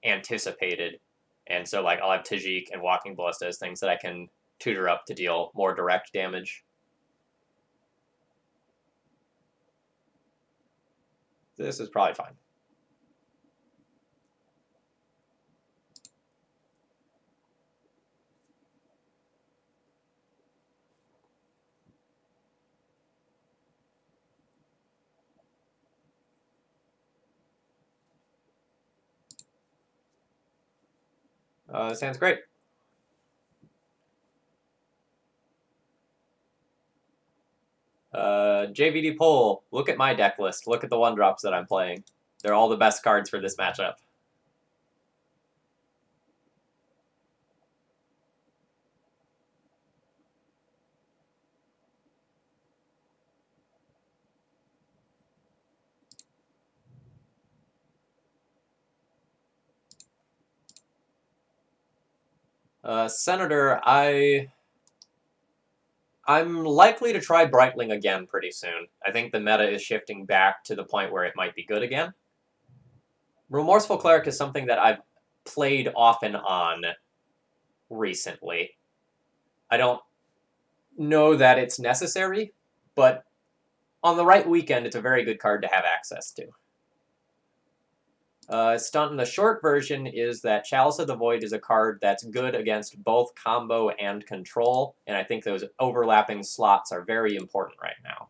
anticipated. And so, like, I'll have Tajic and Walking Ballista as things that I can tutor up to deal more direct damage. This is probably fine. This sounds great. JVD poll. Look at my deck list. Look at the 1-drops that I'm playing. They're all the best cards for this matchup. Senator, I'm likely to try Brightling again pretty soon. I think the meta is shifting back to the point where it might be good again. Remorseful Cleric is something that I've played off and on recently. I don't know that it's necessary, but on the right weekend, it's a very good card to have access to. Stunt in the short version is that Chalice of the Void is a card that's good against both combo and control, and I think those overlapping slots are very important right now.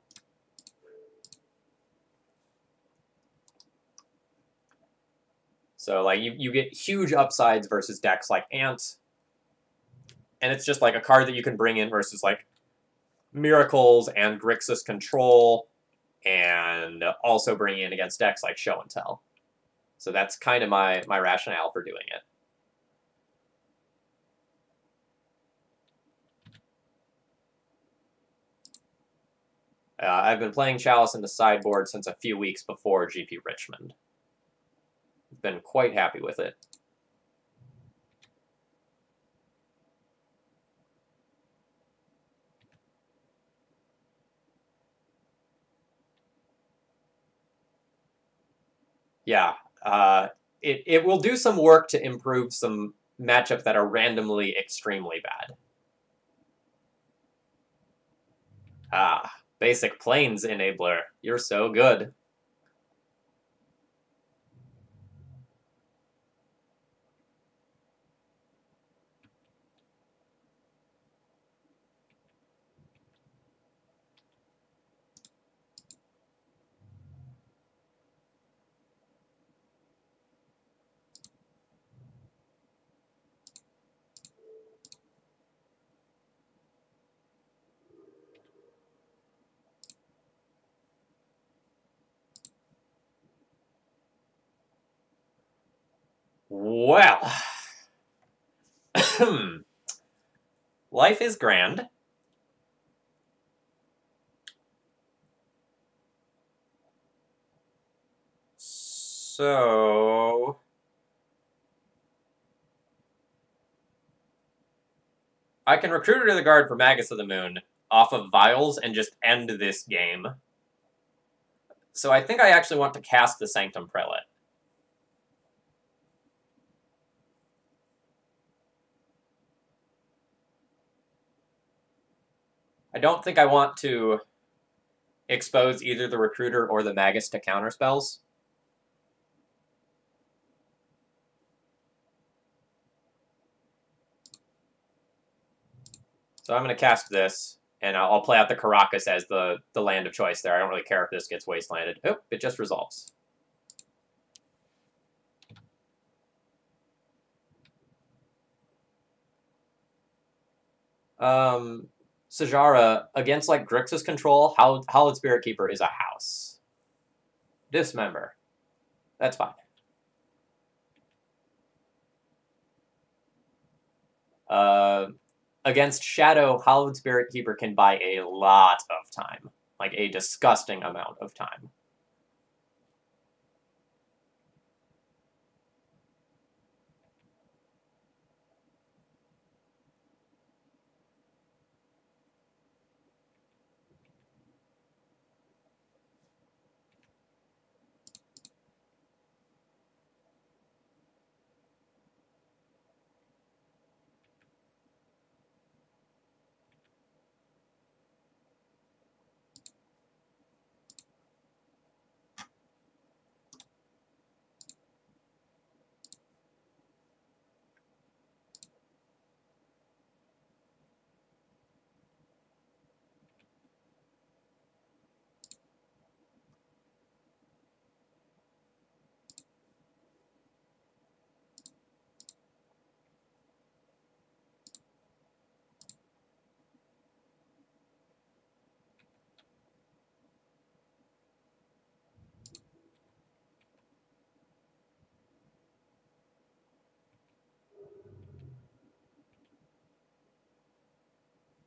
So, like, you get huge upsides versus decks like Ant, and it's just like a card that you can bring in versus, like, Miracles and Grixis Control, and also bring in against decks like Show and Tell. So that's kind of my rationale for doing it. I've been playing Chalice in the sideboard since a few weeks before GP Richmond. I've been quite happy with it. Yeah, it will do some work to improve some matchups that are randomly extremely bad. Basic Plains Enabler. You're so good. Well, life is grand. So I can recruit her to the guard for Magus of the Moon off of Vials and just end this game. So I think I actually want to cast the Sanctum Prelate. I don't think I want to expose either the Recruiter or the Magus to counter spells. So I'm going to cast this, and I'll play out the Caracas as the land of choice there. I don't really care if this gets wastelanded. Oh, it just resolves. Sajara, against, like, Grixis control, Hallowed Spirit Keeper is a house. Dismember. That's fine. Against Shadow, Hallowed Spirit Keeper can buy a lot of time. Like, a disgusting amount of time.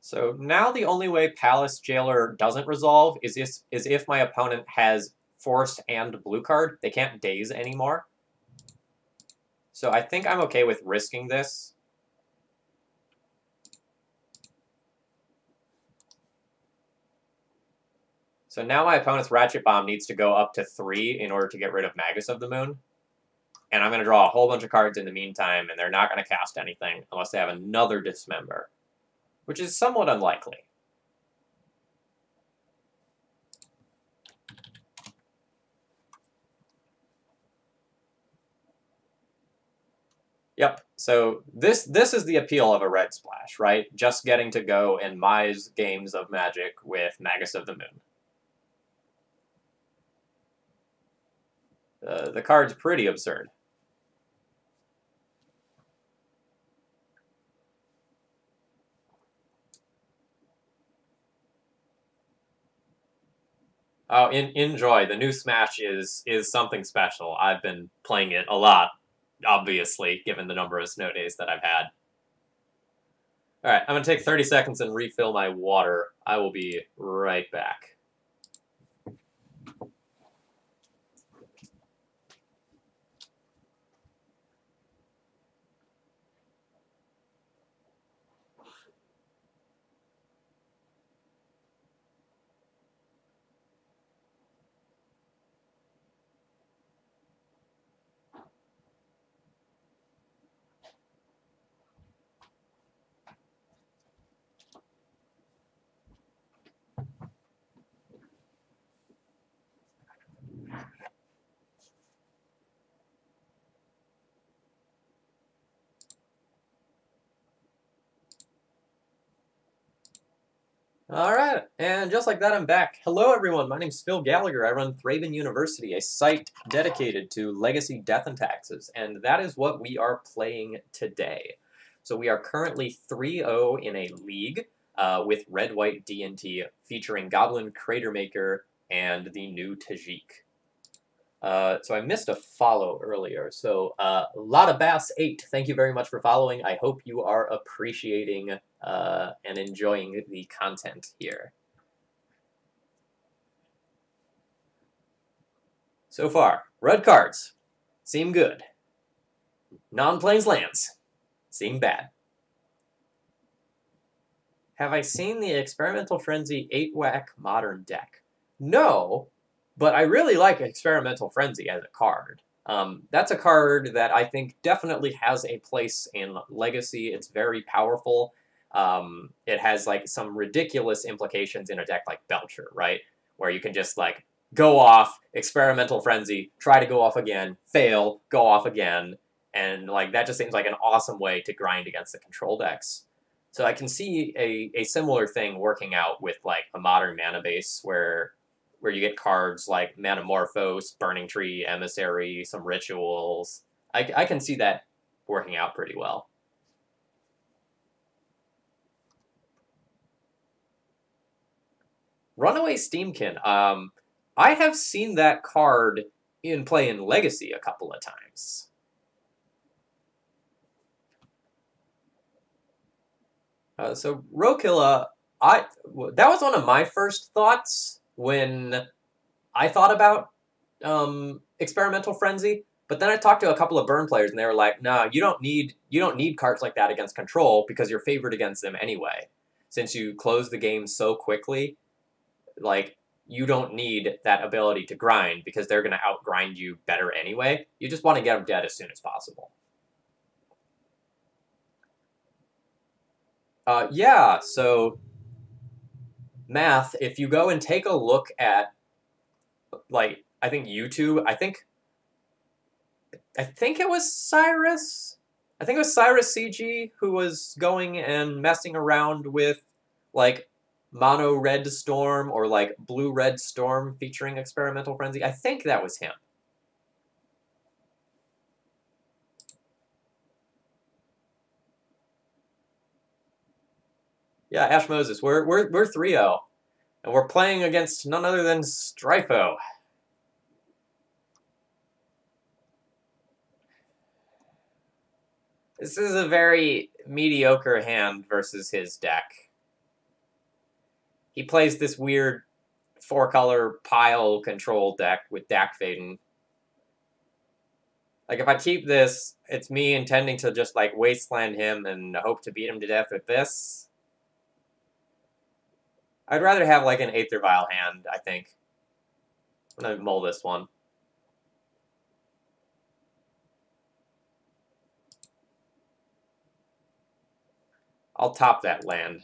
So now the only way Palace Jailer doesn't resolve is if my opponent has Force and Blue card. They can't daze anymore. So I think I'm okay with risking this. So now my opponent's Ratchet Bomb needs to go up to 3 in order to get rid of Magus of the Moon. And I'm going to draw a whole bunch of cards in the meantime, and they're not going to cast anything unless they have another Dismember, which is somewhat unlikely. Yep, so this is the appeal of a red splash, right? Just getting to go and mise games of Magic with Magus of the Moon. The card's pretty absurd. Oh, enjoy. The new Smash is something special. I've been playing it a lot, obviously, given the number of snow days that I've had. Alright, I'm going to take 30 seconds and refill my water. I will be right back. Alright, and just like that, I'm back. Hello, everyone. My name's Phil Gallagher. I run ThrabenU University, a site dedicated to legacy death and taxes, and that is what we are playing today. So we are currently 3-0 in a league with Red-White D&T featuring Goblin, Cratermaker, and the new Tajic. So I missed a follow earlier. So Lotta Bass 8, thank you very much for following. I hope you are appreciating and enjoying the content here. So far, red cards seem good. Non-plains lands seem bad. Have I seen the Experimental Frenzy 8-whack modern deck? No, but I really like Experimental Frenzy as a card. That's a card that I think definitely has a place in Legacy. It's very powerful. It has like some ridiculous implications in a deck like Belcher, right? Where you can just like go off, Experimental Frenzy, try to go off again, fail, go off again, and like that just seems like an awesome way to grind against the control decks. So I can see a similar thing working out with like a modern mana base where you get cards like Manamorphose, Burning Tree, Emissary, some rituals. I can see that working out pretty well. Runaway Steamkin. I have seen that card in play in Legacy a couple of times. So Rokilla, that was one of my first thoughts when I thought about Experimental Frenzy. But then I talked to a couple of Burn players, and they were like, "No, you don't need cards like that against Control because you're favored against them anyway. Since you close the game so quickly, like you don't need that ability to grind because they're going to outgrind you better anyway. You just want to get them dead as soon as possible." Yeah, so math, if you go and take a look at, like, I think YouTube, I think it was Cyrus. I think it was Cyrus CG who was going and messing around with, like, Mono Red Storm or, like, Blue Red Storm featuring Experimental Frenzy. I think that was him. Yeah, Ash Moses. We're 3-0. And we're playing against none other than Stryfo. This is a very mediocre hand versus his deck. He plays this weird 4-color pile control deck with Dak Faden. Like, if I keep this, it's me intending to just, like, wasteland him and hope to beat him to death with this. I'd rather have, like, an Aether Vial hand, I think. I'm gonna mull this one. I'll top that land.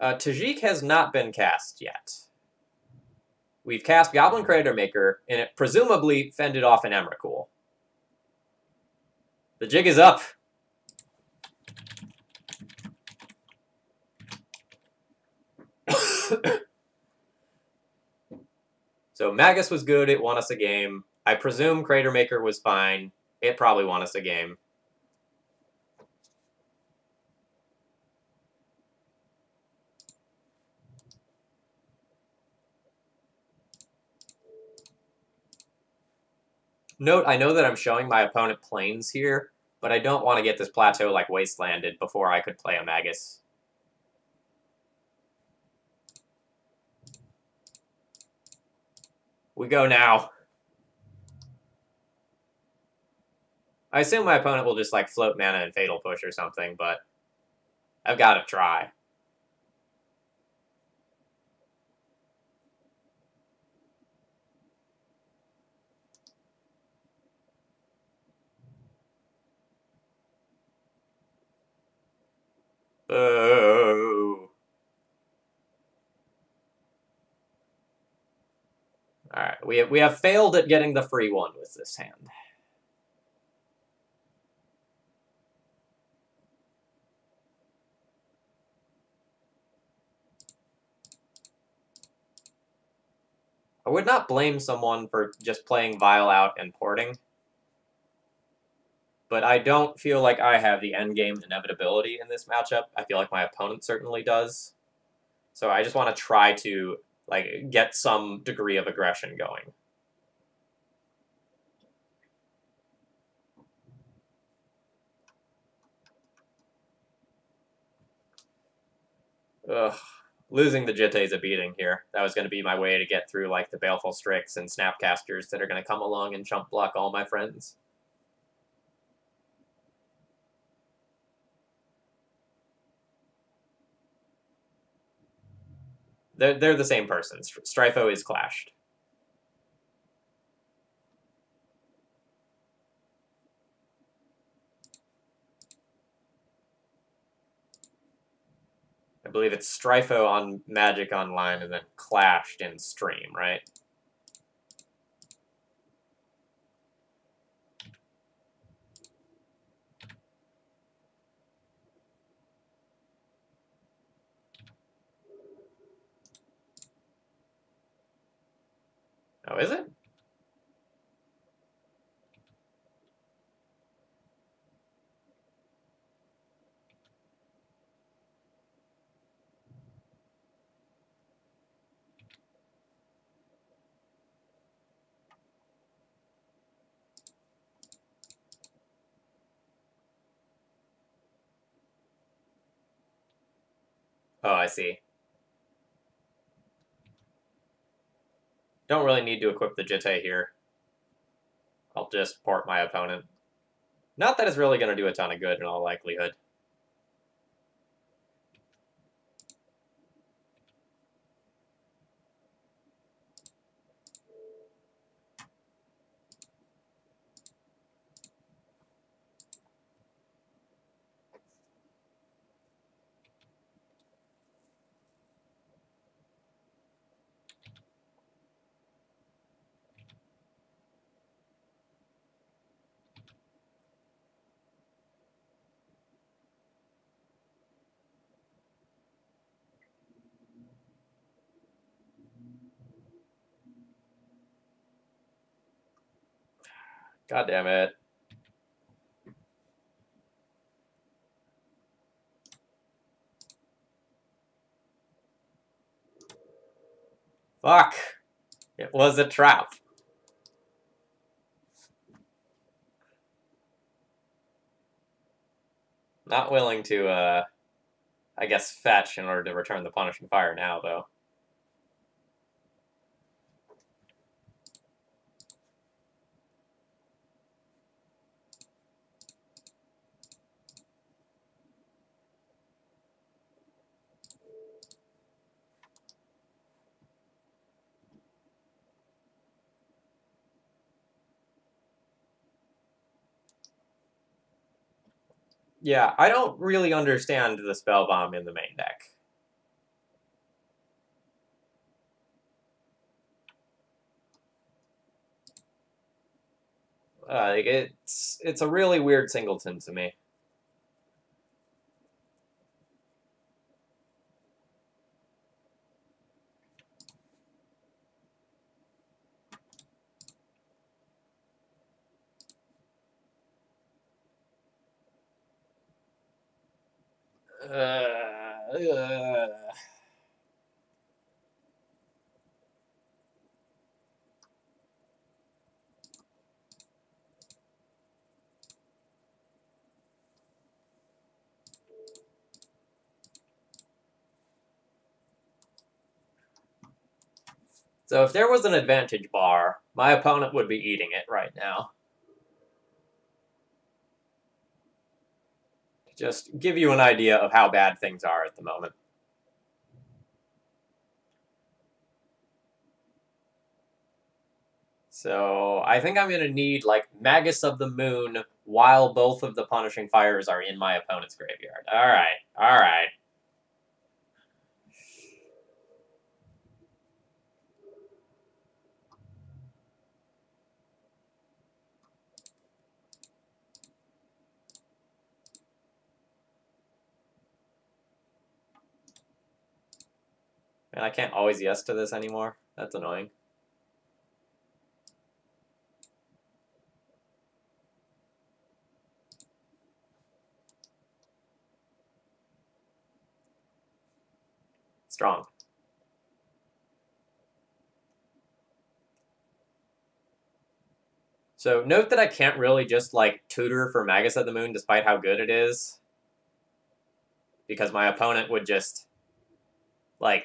Tajic has not been cast yet. We've cast Goblin Cratermaker, and it presumably fended off an Emrakul. The jig is up. So Magus was good, it won us a game. I presume Cratermaker was fine. It probably won us a game. Note, I know that I'm showing my opponent planes here, but I don't want to get this plateau, like, wastelanded before I could play a Magus. We go now. I assume my opponent will just, like, float mana and Fatal Push or something, but I've got to try. Oh. Alright, we have failed at getting the free one with this hand. I would not blame someone for just playing Vial out and porting, but I don't feel like I have the endgame inevitability in this matchup. I feel like my opponent certainly does. So I just want to try to, like, get some degree of aggression going. Ugh. Losing the Jitte is a beating here. That was going to be my way to get through, like, the Baleful Strix and Snapcasters that are going to come along and chump block all my friends. They're the same person. Strifo is clashed. I believe it's Strifo on Magic Online and then clashed in stream, right? Oh, is it? Oh, I see. Don't really need to equip the Jitte here. I'll just port my opponent. Not that it's really going to do a ton of good in all likelihood. God damn it. Fuck. It was a trap. Not willing to, I guess, fetch in order to return the Punishing Fire now, though. Yeah, I don't really understand the Spell Bomb in the main deck. It's a really weird singleton to me. Uh, So if there was an advantage bar, my opponent would be eating it right now. Just give you an idea of how bad things are at the moment. So I think I'm going to need, like, Magus of the Moon while both of the Punishing Fires are in my opponent's graveyard. Alright, alright. And I can't always yes to this anymore. That's annoying. Strong. So note that I can't really just, like, tutor for Magus of the Moon despite how good it is. Because my opponent would just, like,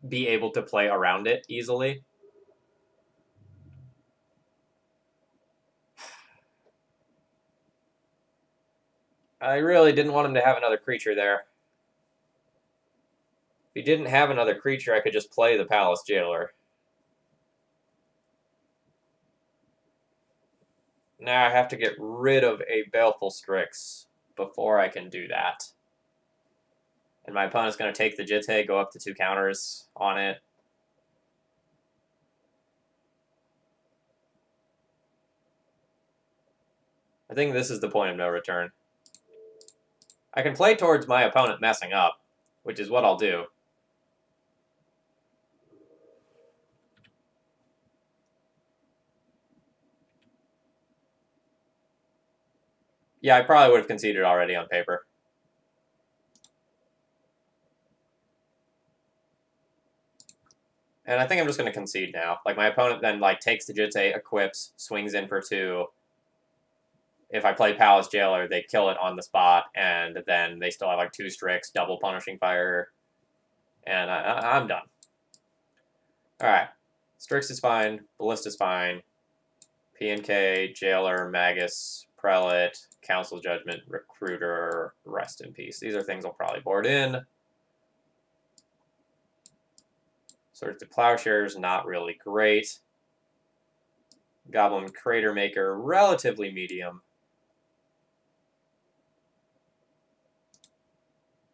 be able to play around it easily. I really didn't want him to have another creature there. If he didn't have another creature, I could just play the Palace Jailer. Now I have to get rid of a Baleful Strix before I can do that. And my opponent's going to take the Jitte, go up to 2 counters on it. I think this is the point of no return. I can play towards my opponent messing up, which is what I'll do. Yeah, I probably would have conceded already on paper. And I think I'm just going to concede now. Like, my opponent then, like, takes the Jitte, equips, swings in for 2. If I play Palace Jailer, they kill it on the spot, and then they still have, like, 2 Strix, double Punishing Fire, and I'm done. Alright. Strix is fine, Ballista's fine, PNK, Jailer, Magus, Prelate, Council Judgment, Recruiter, Rest in Peace. These are things I'll probably board in. Swords to Plowshares, not really great. Goblin Cratermaker, relatively medium.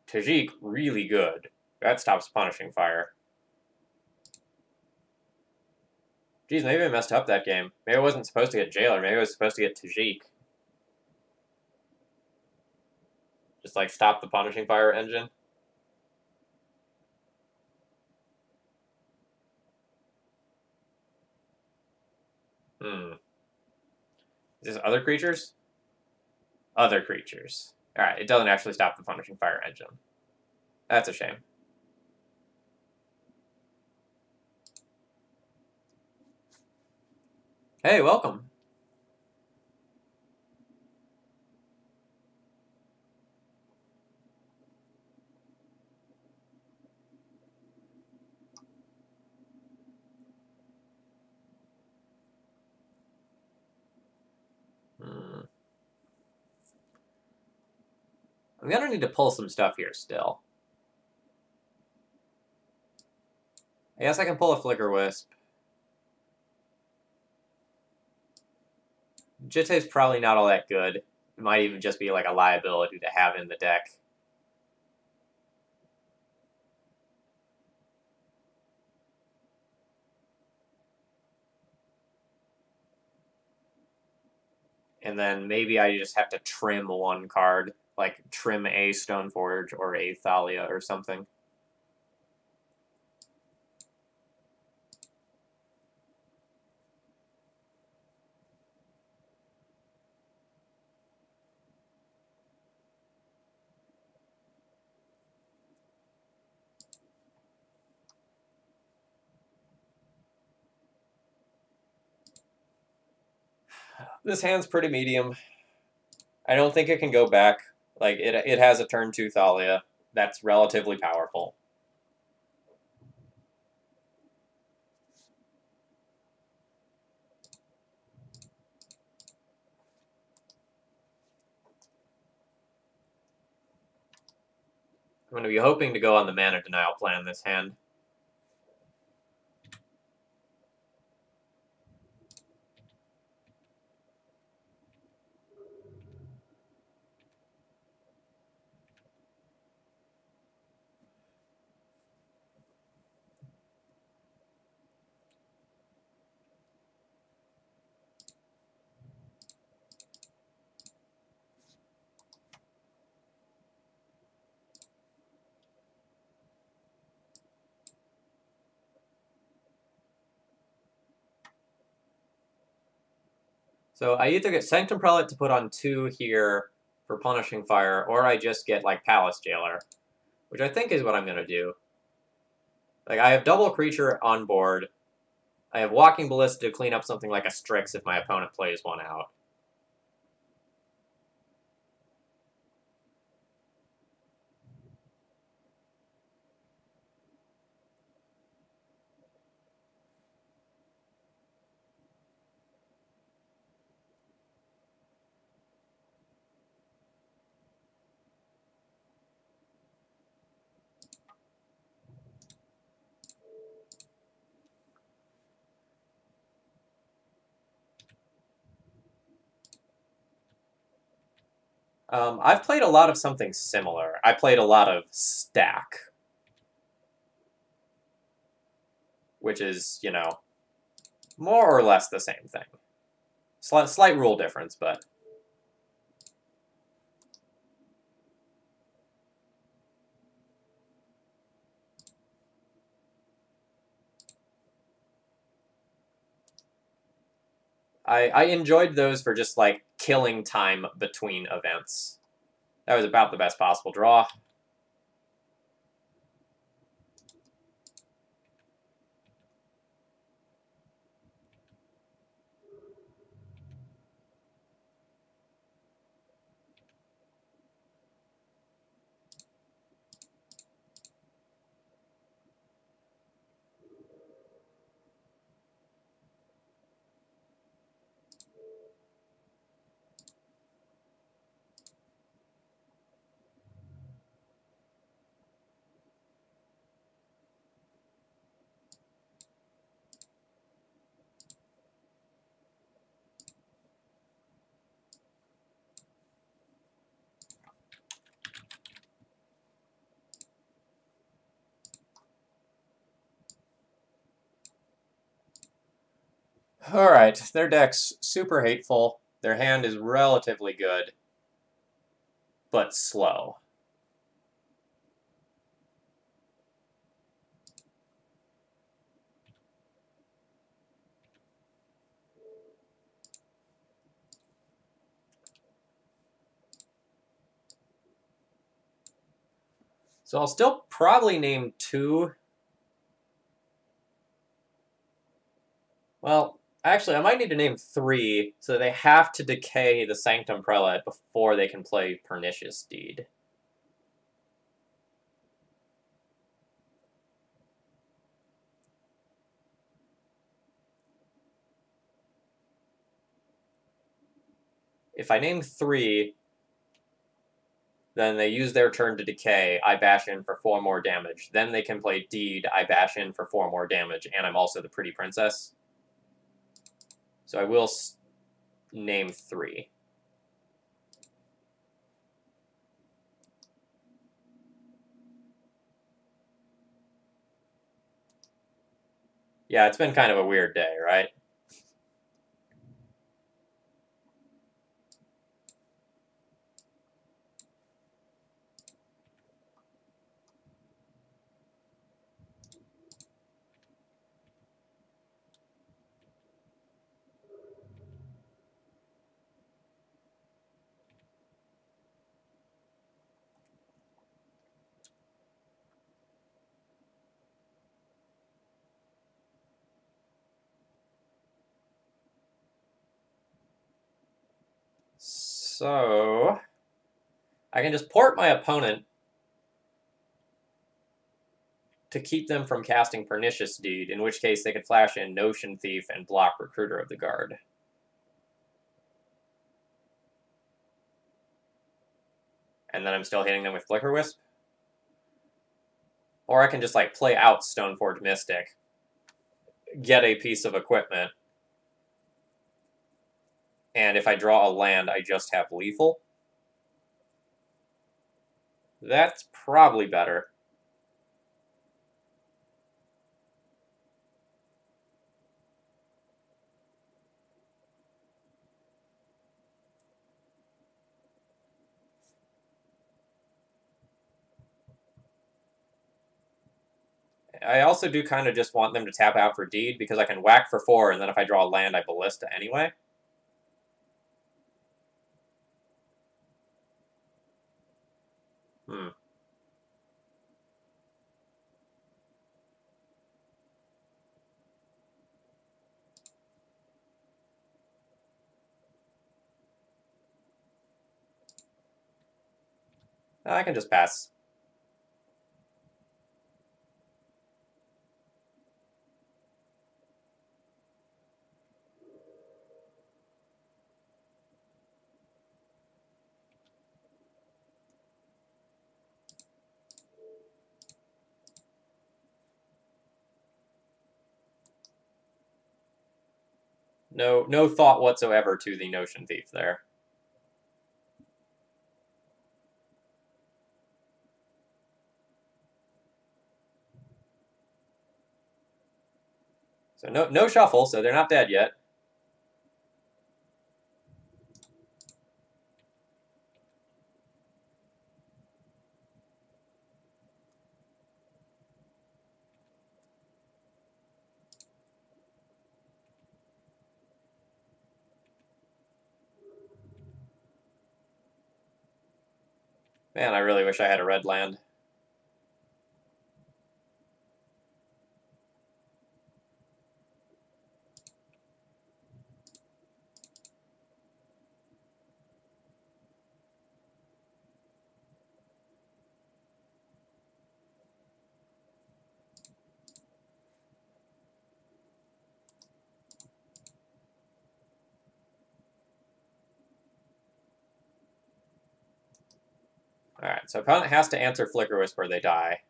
Tajic, really good. That stops Punishing Fire. Geez, maybe I messed up that game. Maybe I wasn't supposed to get Jailer. Maybe I was supposed to get Tajic. Just, like, stop the Punishing Fire engine. Is this other creatures? Other creatures. Alright, it doesn't actually stop the Punishing Fire engine. That's a shame. Hey, welcome. I'm gonna need to pull some stuff here still. I guess I can pull a Flicker Wisp. Jitte's probably not all that good. It might even just be like a liability to have in the deck. And then maybe I just have to trim one card, like trim a Stoneforge or a Thalia or something. This hand's pretty medium. I don't think it can go back. Like, it has a turn 2 Thalia. That's relatively powerful. I'm going to be hoping to go on the mana denial plan this hand. So I either get Sanctum Prelate to put on 2 here for Punishing Fire, or I just get, like, Palace Jailer, which I think is what I'm going to do. Like, I have double creature on board. I have Walking Ballista to clean up something like a Strix if my opponent plays one out. I've played a lot of something similar. I played a lot of Stack, which is, you know, more or less the same thing. Slight rule difference, but... I enjoyed those for just, like, killing time between events. That was about the best possible draw. Alright, their deck's super hateful. Their hand is relatively good, but slow. So I'll still probably name 2. Well, actually, I might need to name 3, so they have to decay the Sanctum Prelate before they can play Pernicious Deed. If I name 3, Then they use their turn to decay. I bash in for 4 more damage. Then they can play Deed. I bash in for 4 more damage, and I'm also the pretty princess. So I will name 3. Yeah, it's been kind of a weird day, right? So I can just port my opponent to keep them from casting Pernicious Deed, in which case they could flash in Notion Thief and block Recruiter of the Guard. And then I'm still hitting them with Flicker Wisp. Or I can just, like, play out Stoneforge Mystic, get a piece of equipment, and if I draw a land, I just have lethal. That's probably better. I also do kind of just want them to tap out for Deed, because I can whack for 4, and then if I draw a land, I Ballista anyway. I can just pass. No thought whatsoever to the Notion Thief there. So no shuffle, so they're not dead yet. Man, I really wish I had a red land. Alright, so opponent has to answer Flicker Wisp or they die.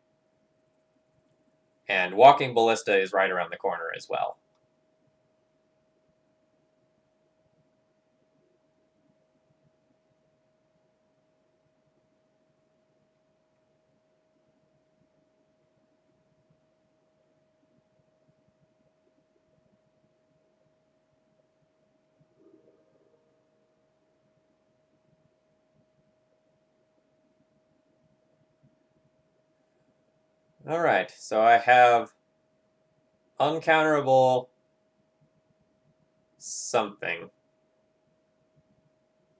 And Walking Ballista is right around the corner as well. Alright, so I have uncounterable something.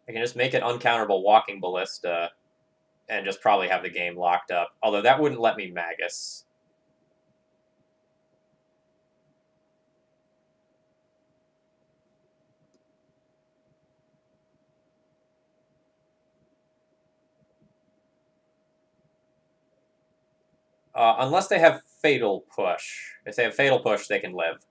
I can just make it uncounterable Walking Ballista and just probably have the game locked up. Although that wouldn't let me Magus. Unless they have Fatal Push. If they have Fatal Push, they can live.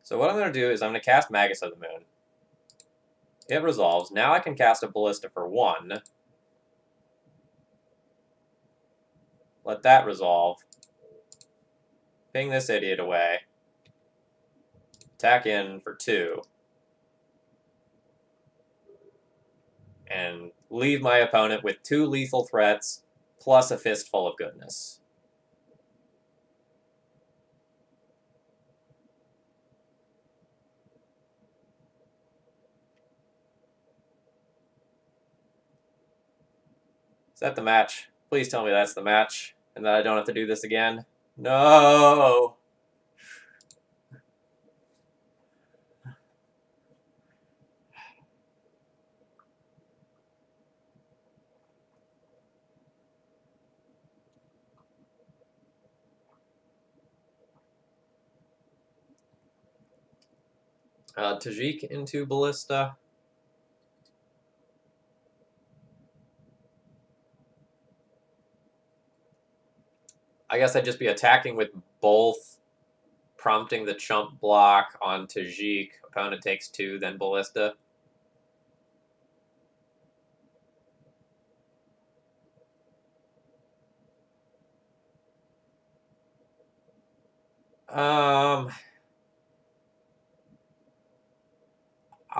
So what I'm going to do is I'm going to cast Magus of the Moon. It resolves. Now I can cast a Ballista for 1. Let that resolve. Ping this idiot away. Attack in for 2. And leave my opponent with 2 lethal threats, plus a Fistful of Goodness. Is that the match? Please tell me that's the match, and that I don't have to do this again. No! Tajic into Ballista. I guess I'd just be attacking with both, prompting the chump block on Tajic. Opponent takes 2, then Ballista.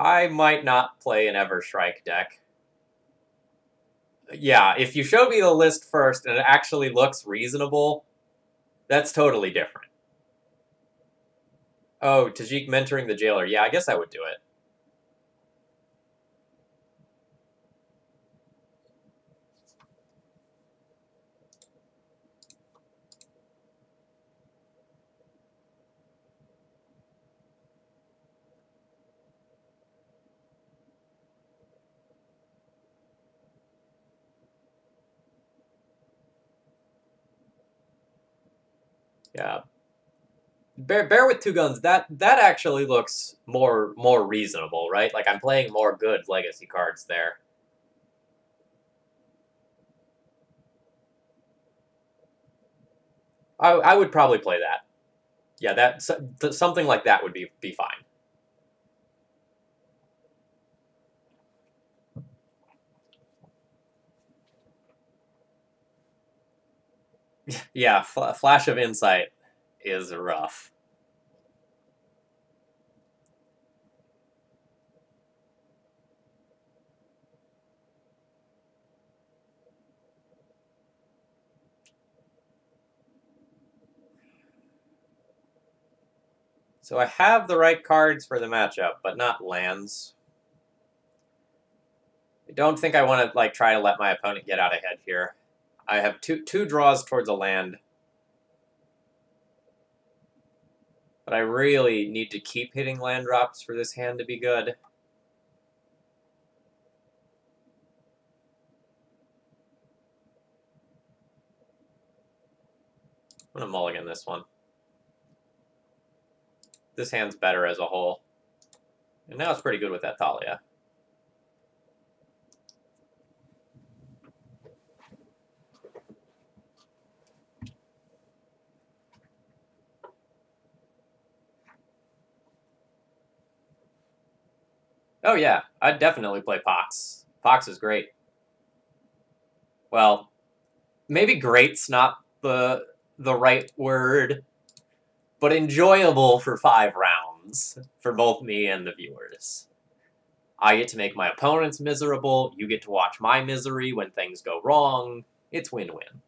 I might not play an Everstrike deck. Yeah, if you show me the list first and it actually looks reasonable, that's totally different. Oh, Tajic mentoring the jailer. Yeah, I guess I would do it. Yeah. Bear with 2 guns. That actually looks more reasonable, right? Like I'm playing more good legacy cards there. I would probably play that. Yeah, that something like that would be fine. Yeah, Flash of Insight is rough. So I have the right cards for the matchup, but not lands. I don't think I want to like try to let my opponent get out ahead here. I have two draws towards a land. But I really need to keep hitting land drops for this hand to be good. I'm going to mulligan this one. This hand's better as a whole. And now it's pretty good with that Thalia. Oh yeah, I'd definitely play Pox. Pox is great. Well, maybe great's not the right word, but enjoyable for 5 rounds for both me and the viewers. I get to make my opponents miserable, you get to watch my misery when things go wrong. It's win-win.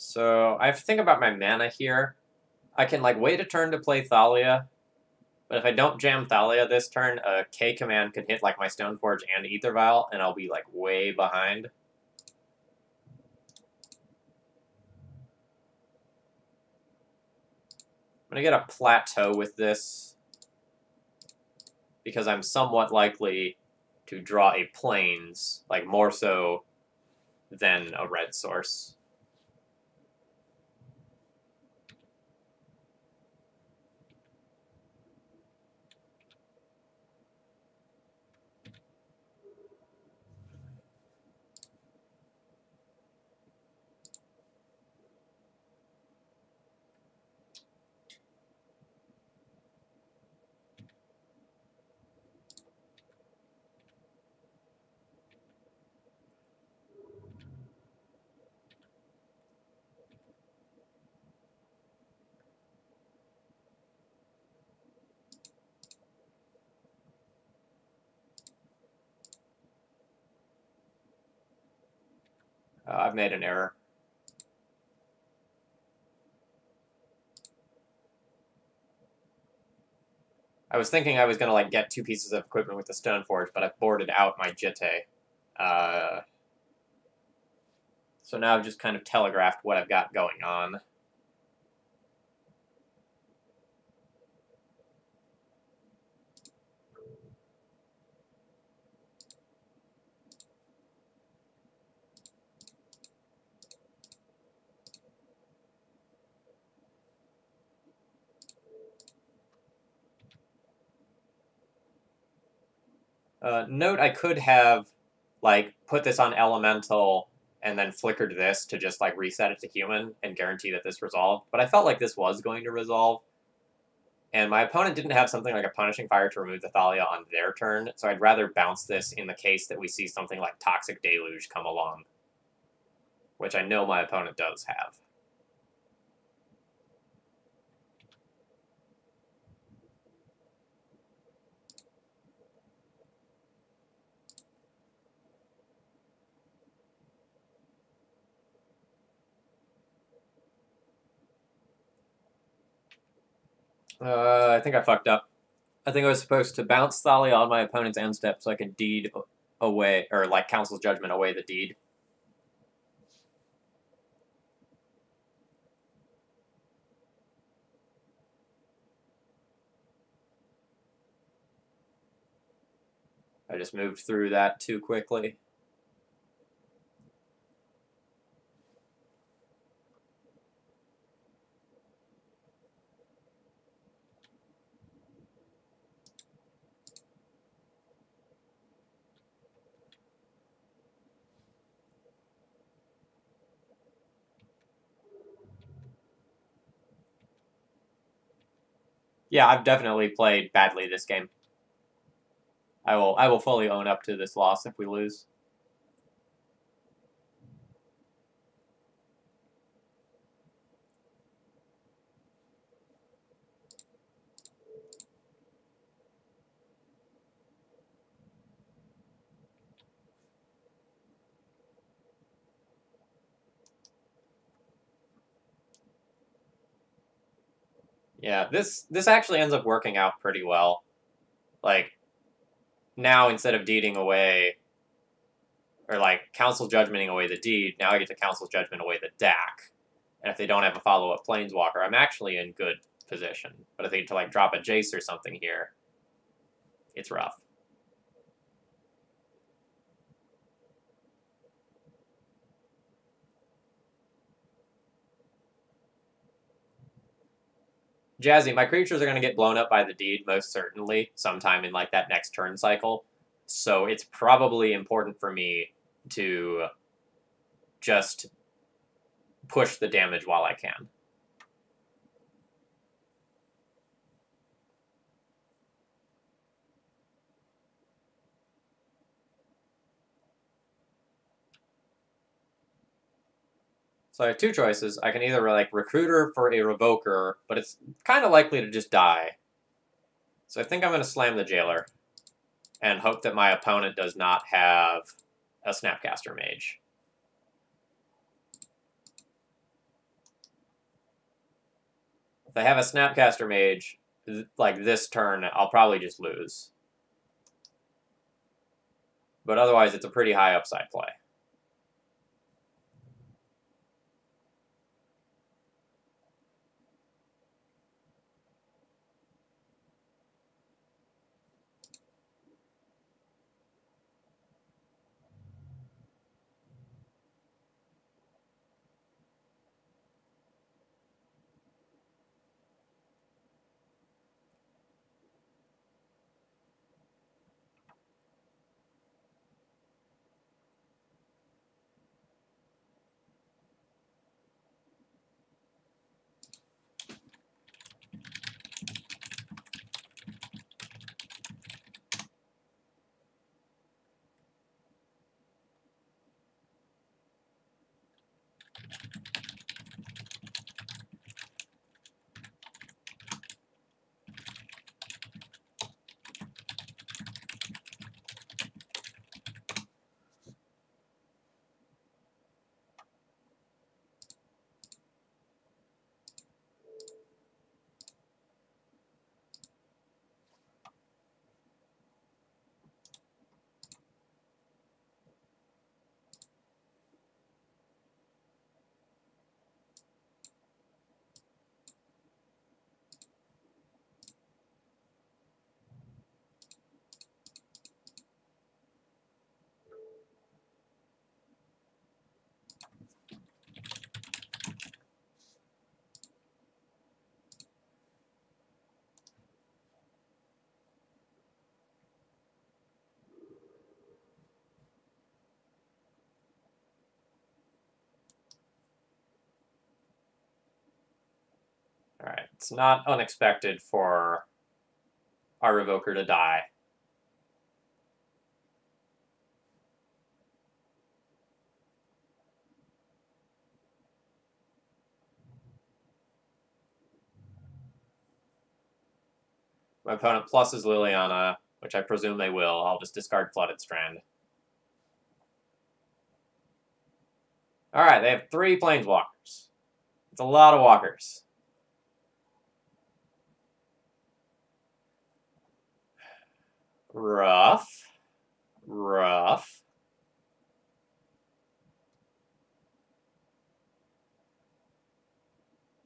So I have to think about my mana here. I can like wait a turn to play Thalia, but if I don't jam Thalia this turn, a K command could hit like my Stoneforge and Aether Vial, and I'll be like way behind. I'm gonna get a plateau with this because I'm somewhat likely to draw a Plains, like more so than a red source. I've made an error. I was thinking I was going to like get 2 pieces of equipment with the Stone Forge, but I've boarded out my Jitte. So now I've just kind of telegraphed what I've got going on. Note I could have like put this on elemental and then flickered this to just like reset it to human and guarantee that this resolved, but I felt like this was going to resolve, and my opponent didn't have something like a Punishing Fire to remove the Thalia on their turn, so I'd rather bounce this in the case that we see something like Toxic Deluge come along, which I know my opponent does have. I think I fucked up. I think I was supposed to bounce Thalia on my opponent's end step so I could deed away, or like Council's Judgment away the deed. I just moved through that too quickly. Yeah, I've definitely played badly this game. I will fully own up to this loss if we lose. Yeah, this actually ends up working out pretty well. Like, now instead of deeding away, or like Council Judgmenting away the deed, now I get to Council Judgment away the DAC. And if they don't have a follow-up Planeswalker, I'm actually in good position. But if they need to like drop a Jace or something here, it's rough. Jazzy, my creatures are going to get blown up by the deed, most certainly, sometime in like that next turn cycle. So it's probably important for me to just push the damage while I can. So I have 2 choices. I can either like Recruiter for a Revoker, but it's kind of likely to just die. So I think I'm going to slam the Jailer and hope that my opponent does not have a Snapcaster Mage. If they have a Snapcaster Mage, like this turn, I'll probably just lose. But otherwise, it's a pretty high upside play. Alright, it's not unexpected for our Revoker to die. My opponent pluses Liliana, which I presume they will. I'll just discard Flooded Strand. Alright, they have 3 Planeswalkers. It's a lot of walkers. Rough. Rough.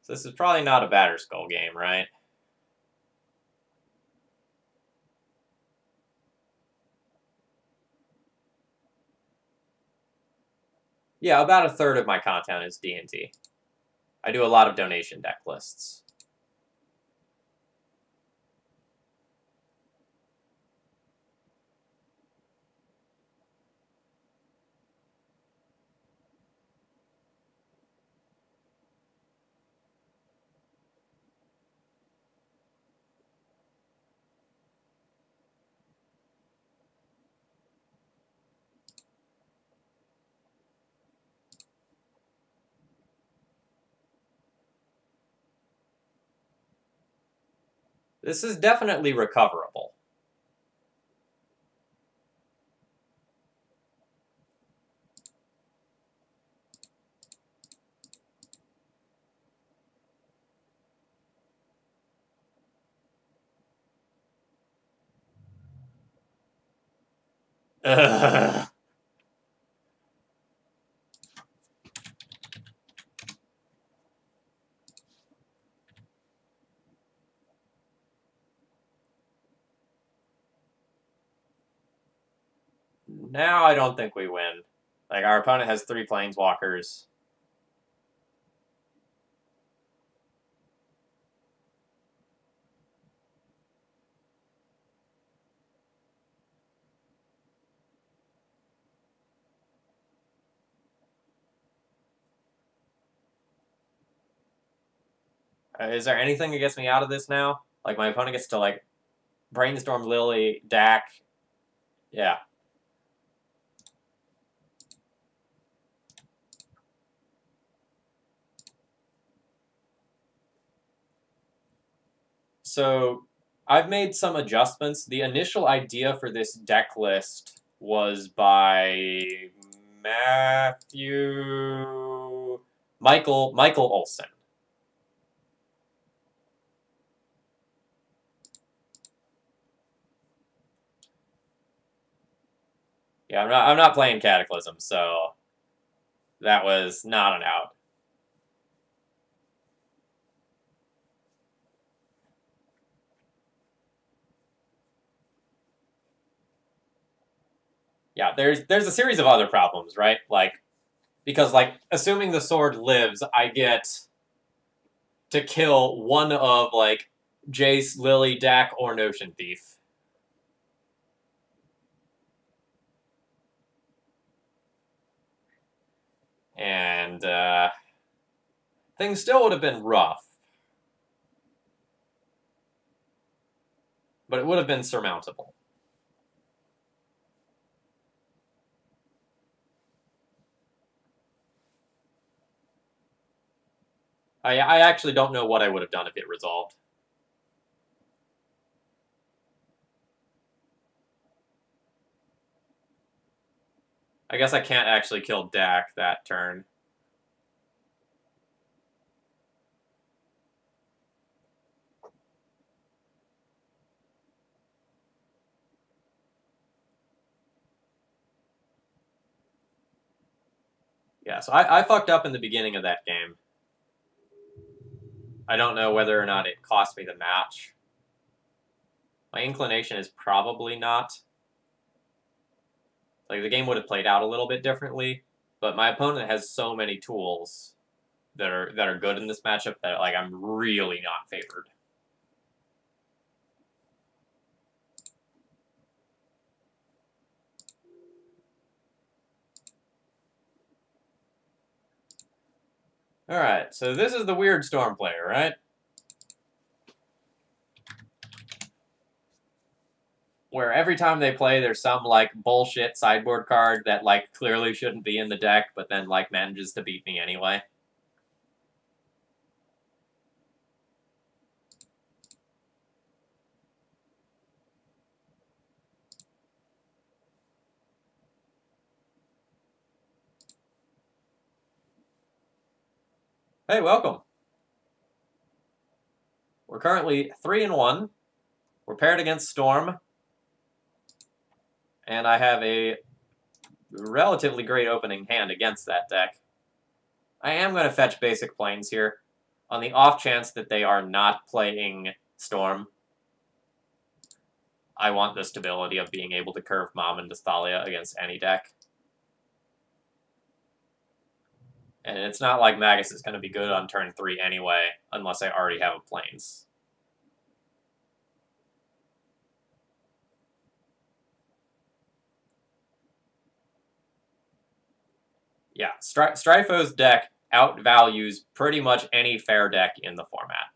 So this is probably not a Batterskull game, right? Yeah, about a third of my content is D&T. I do a lot of donation deck lists. This is definitely recoverable. Ugh. Now I don't think we win. Like, our opponent has 3 Planeswalkers. Is there anything that gets me out of this now? Like, my opponent gets to, like, Brainstorm Lily, Dak. Yeah. So, I've made some adjustments. The initial idea for this deck list was by Michael Olson. Yeah, I'm not playing Cataclysm, so that was not an out. Yeah, there's a series of other problems, right? Like, because, like, assuming the sword lives, I get to kill one of, like, Jace, Lily, Dak, or Notion Thief. And, things still would have been rough. But it would have been surmountable. I actually don't know what I would have done if it resolved. I guess I can't actually kill Dak that turn. Yeah, so I fucked up in the beginning of that game. I don't know whether or not it cost me the match. My inclination is probably not. Like, the game would have played out a little bit differently, but my opponent has so many tools that are good in this matchup that, like, I'm really not favored. Alright, so this is the weird Storm player, right? where every time they play, there's some, like, bullshit sideboard card that, like, clearly shouldn't be in the deck, but then, like, manages to beat me anyway. Hey, welcome. We're currently 3-1. We're paired against Storm. And I have a relatively great opening hand against that deck. I am going to fetch basic planes here, on the off chance that they are not playing Storm. I want the stability of being able to curve Mom into Thalia against any deck. And it's not like Magus is going to be good on turn 3 anyway, unless I already have a planes. Yeah, Stryfo's deck outvalues pretty much any fair deck in the format.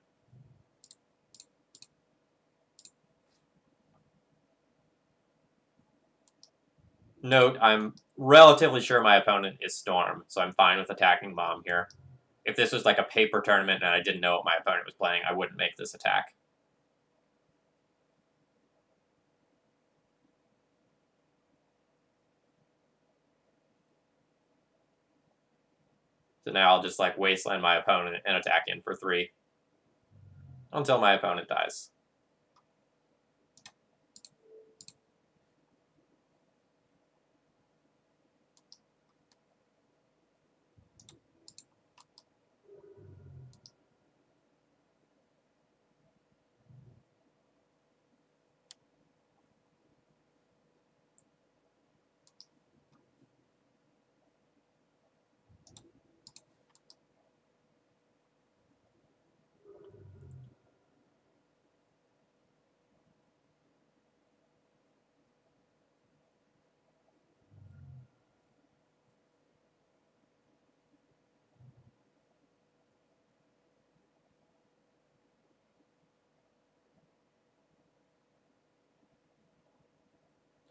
Note, I'm relatively sure my opponent is Storm, so I'm fine with attacking Mom here. If this was like a paper tournament and I didn't know what my opponent was playing, I wouldn't make this attack. So now I'll just like wasteland my opponent and attack in for 3 until my opponent dies.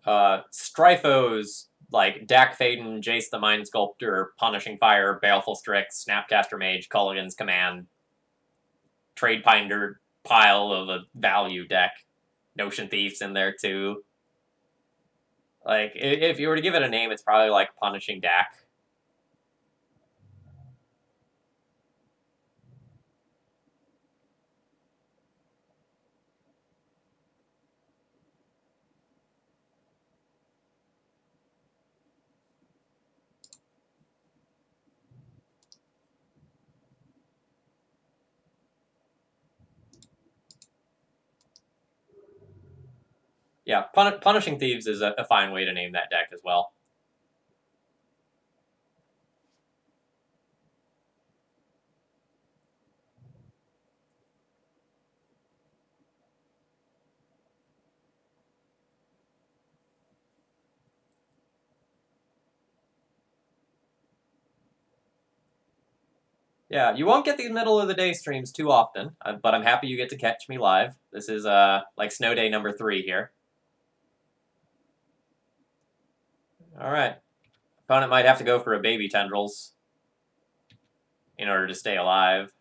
Stryfo's like Dak Faden, Jace the Mind Sculptor, Punishing Fire, Baleful Strix, Snapcaster Mage, Culligan's Command, Trade Binder pile of a value deck. Notion Thief's in there too. Like, if you were to give it a name, it's probably like Punishing Dak. Yeah, Punishing Thieves is a fine way to name that deck as well. Yeah, you won't get these middle of the day streams too often, but I'm happy you get to catch me live. This is like snow day number 3 here. All right, opponent might have to go for a baby tendrils in order to stay alive.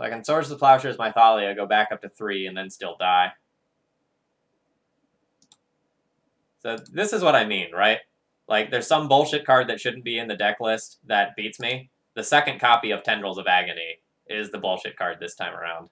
So I can Swords to Plowshares my Thalia, go back up to 3, and then still die. So this is what I mean, right? Like, there's some bullshit card that shouldn't be in the deck list that beats me. The second copy of Tendrils of Agony is the bullshit card this time around.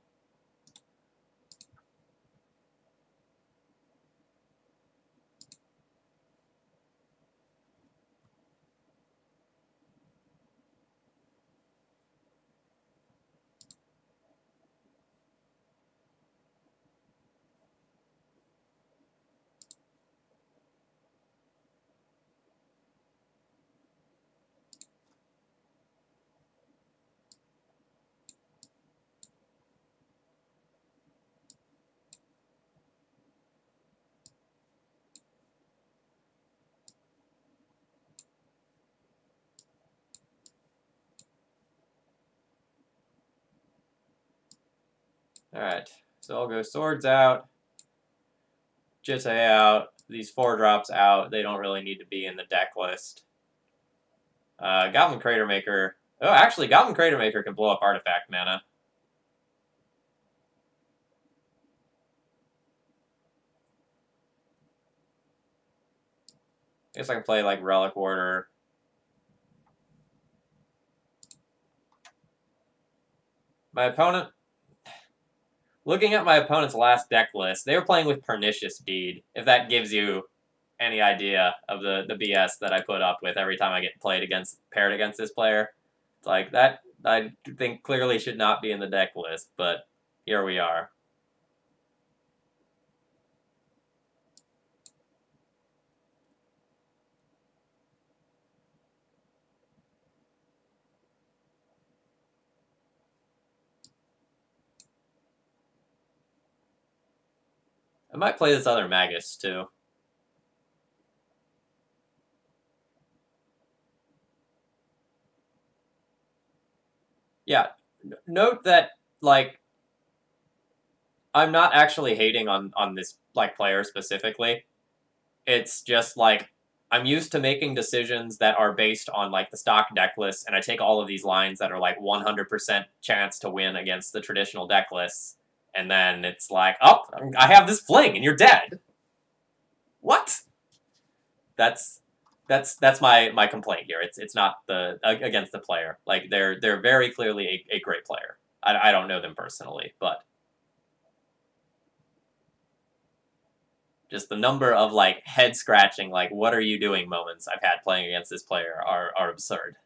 Alright, so I'll go Swords out, Jitte out, these 4-drops out. They don't really need to be in the deck list. Goblin Cratermaker. Oh, actually, Goblin Cratermaker can blow up artifact mana. I guess I can play, like, Relic Warder. My opponent... Looking at my opponent's last deck list, they were playing with Pernicious Deed, if that gives you any idea of the BS that I put up with every time I get paired against this player. It's like, that, I think, clearly should not be in the deck list, but here we are. I might play this other Magus, too. Yeah, note that, like, I'm not actually hating on this, like, player specifically. It's just, like, I'm used to making decisions that are based on, like, the stock deck list, and I take all of these lines that are, like, 100% chance to win against the traditional deck lists, and then it's like, oh, I have this fling, and you're dead! What? That's my complaint here. It's not against the player. Like, they're very clearly a great player. I don't know them personally, but just the number of, like, head-scratching, like, what are you doing moments I've had playing against this player are absurd.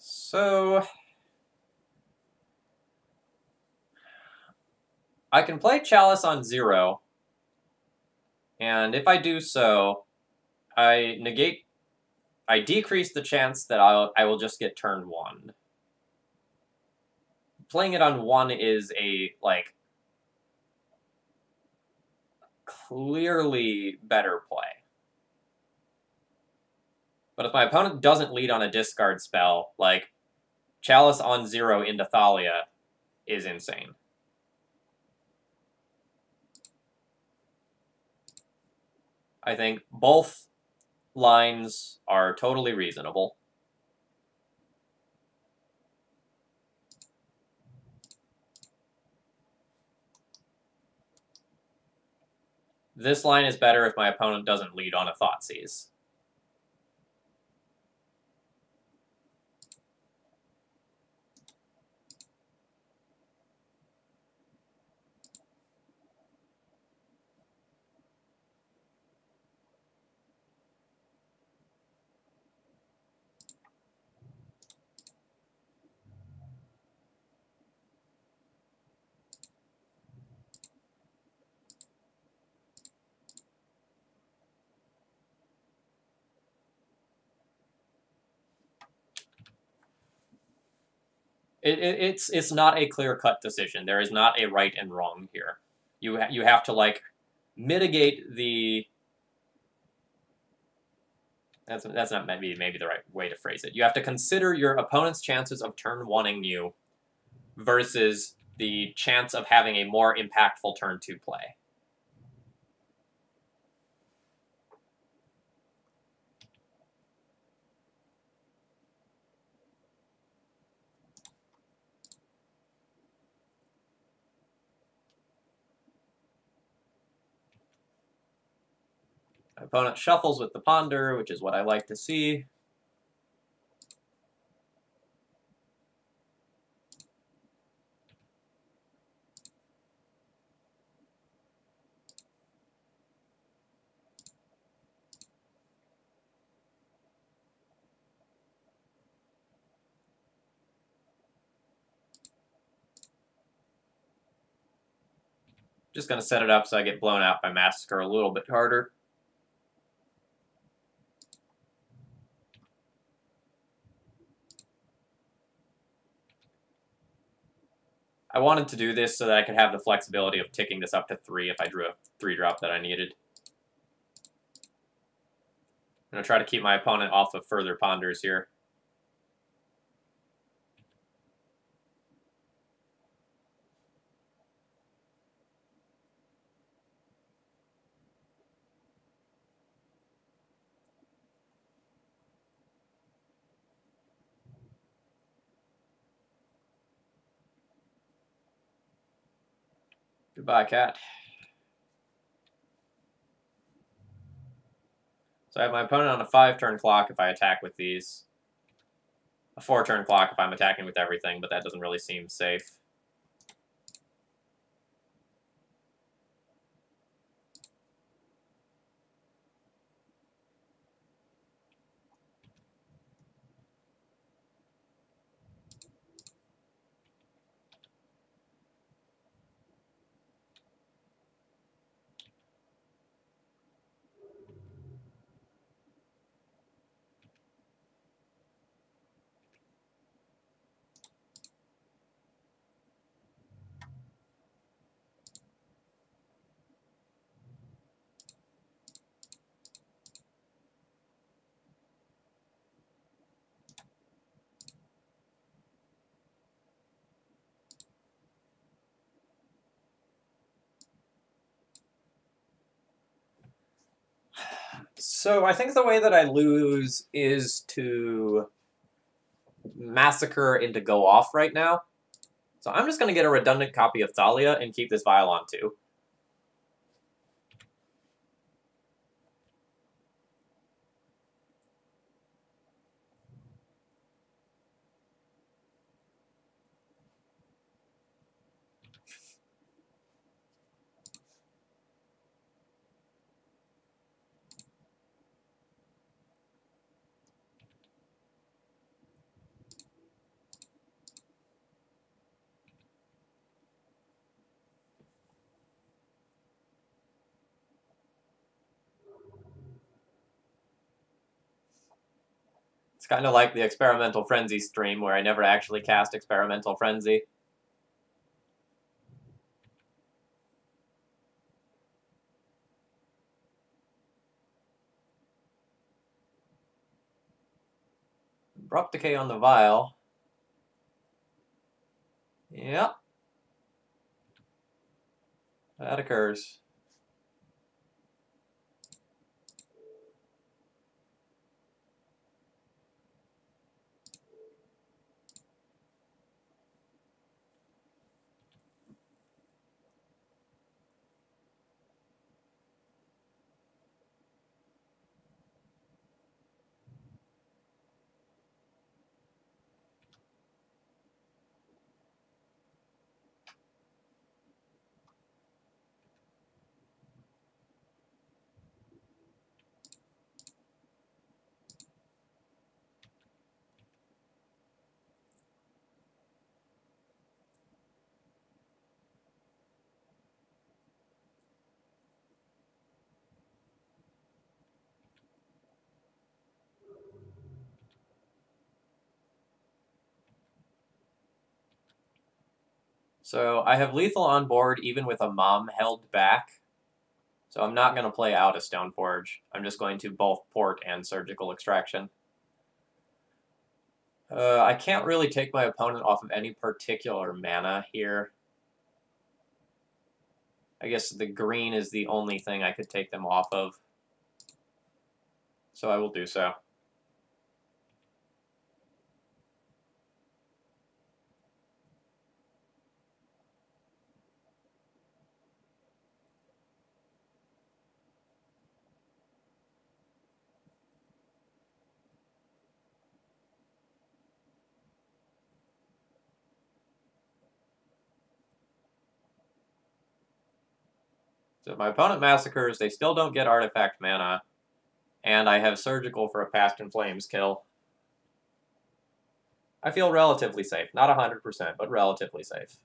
So, I can play Chalice on 0, and if I do so, I decrease the chance that I will just get turn 1. Playing it on 1 is a, like, clearly better play. But if my opponent doesn't lead on a discard spell, like, Chalice on 0 into Thalia is insane. I think both lines are totally reasonable. This line is better if my opponent doesn't lead on a Thoughtseize. It's not a clear-cut decision. There is not a right and wrong here. You have to like mitigate the. That's not maybe the right way to phrase it. You have to consider your opponent's chances of turn one-ing you versus the chance of having a more impactful turn two play. My opponent shuffles with the Ponder, which is what I like to see. Just going to set it up so I get blown out by Massacre a little bit harder. I wanted to do this so that I could have the flexibility of ticking this up to 3 if I drew a 3-drop that I needed. I'm going to try to keep my opponent off of further Ponders here. Goodbye, cat. So I have my opponent on a 5-turn clock if I attack with these. A 4-turn clock if I'm attacking with everything, but that doesn't really seem safe. So I think the way that I lose is to Massacre into Go Off right now. So I'm just going to get a redundant copy of Thalia and keep this Vial on 2. It's kind of like the Experimental Frenzy stream where I never actually cast Experimental Frenzy. Abrupt Decay on the Vial. Yep. That occurs. So I have lethal on board even with a mom held back. So I'm not going to play out a Stoneforge. I'm just going to both port and surgical extraction. I can't really take my opponent off of any particular mana here. I guess the green is the only thing I could take them off of. So I will do so. So if my opponent massacres, they still don't get artifact mana, and I have surgical for a Past in Flames kill. I feel relatively safe. Not 100%, but relatively safe.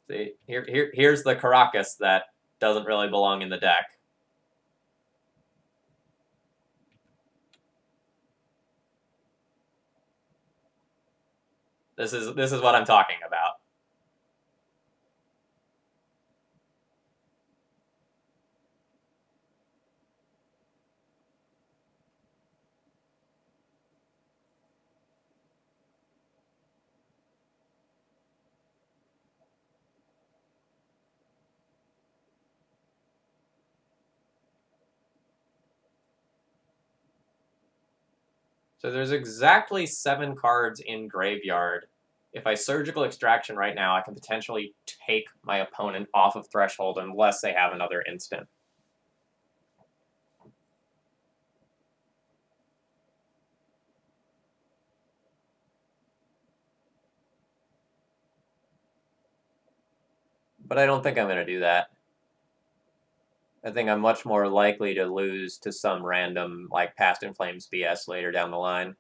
See, here's the Caracas that doesn't really belong in the deck. This is what I'm talking about. So there's exactly 7 cards in Graveyard. If I Surgical Extraction right now, I can potentially take my opponent off of Threshold unless they have another instant. But I don't think I'm going to do that. I think I'm much more likely to lose to some random, like, Past in Flames BS later down the line.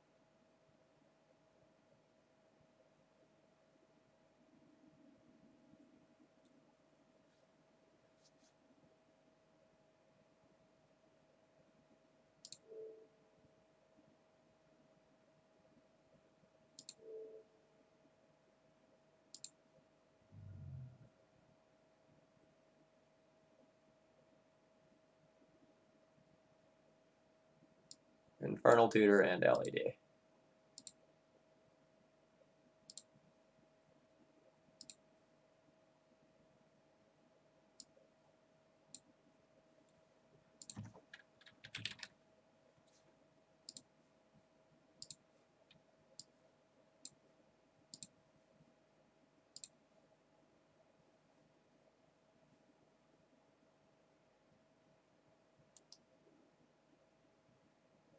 Infernal Tutor and LED.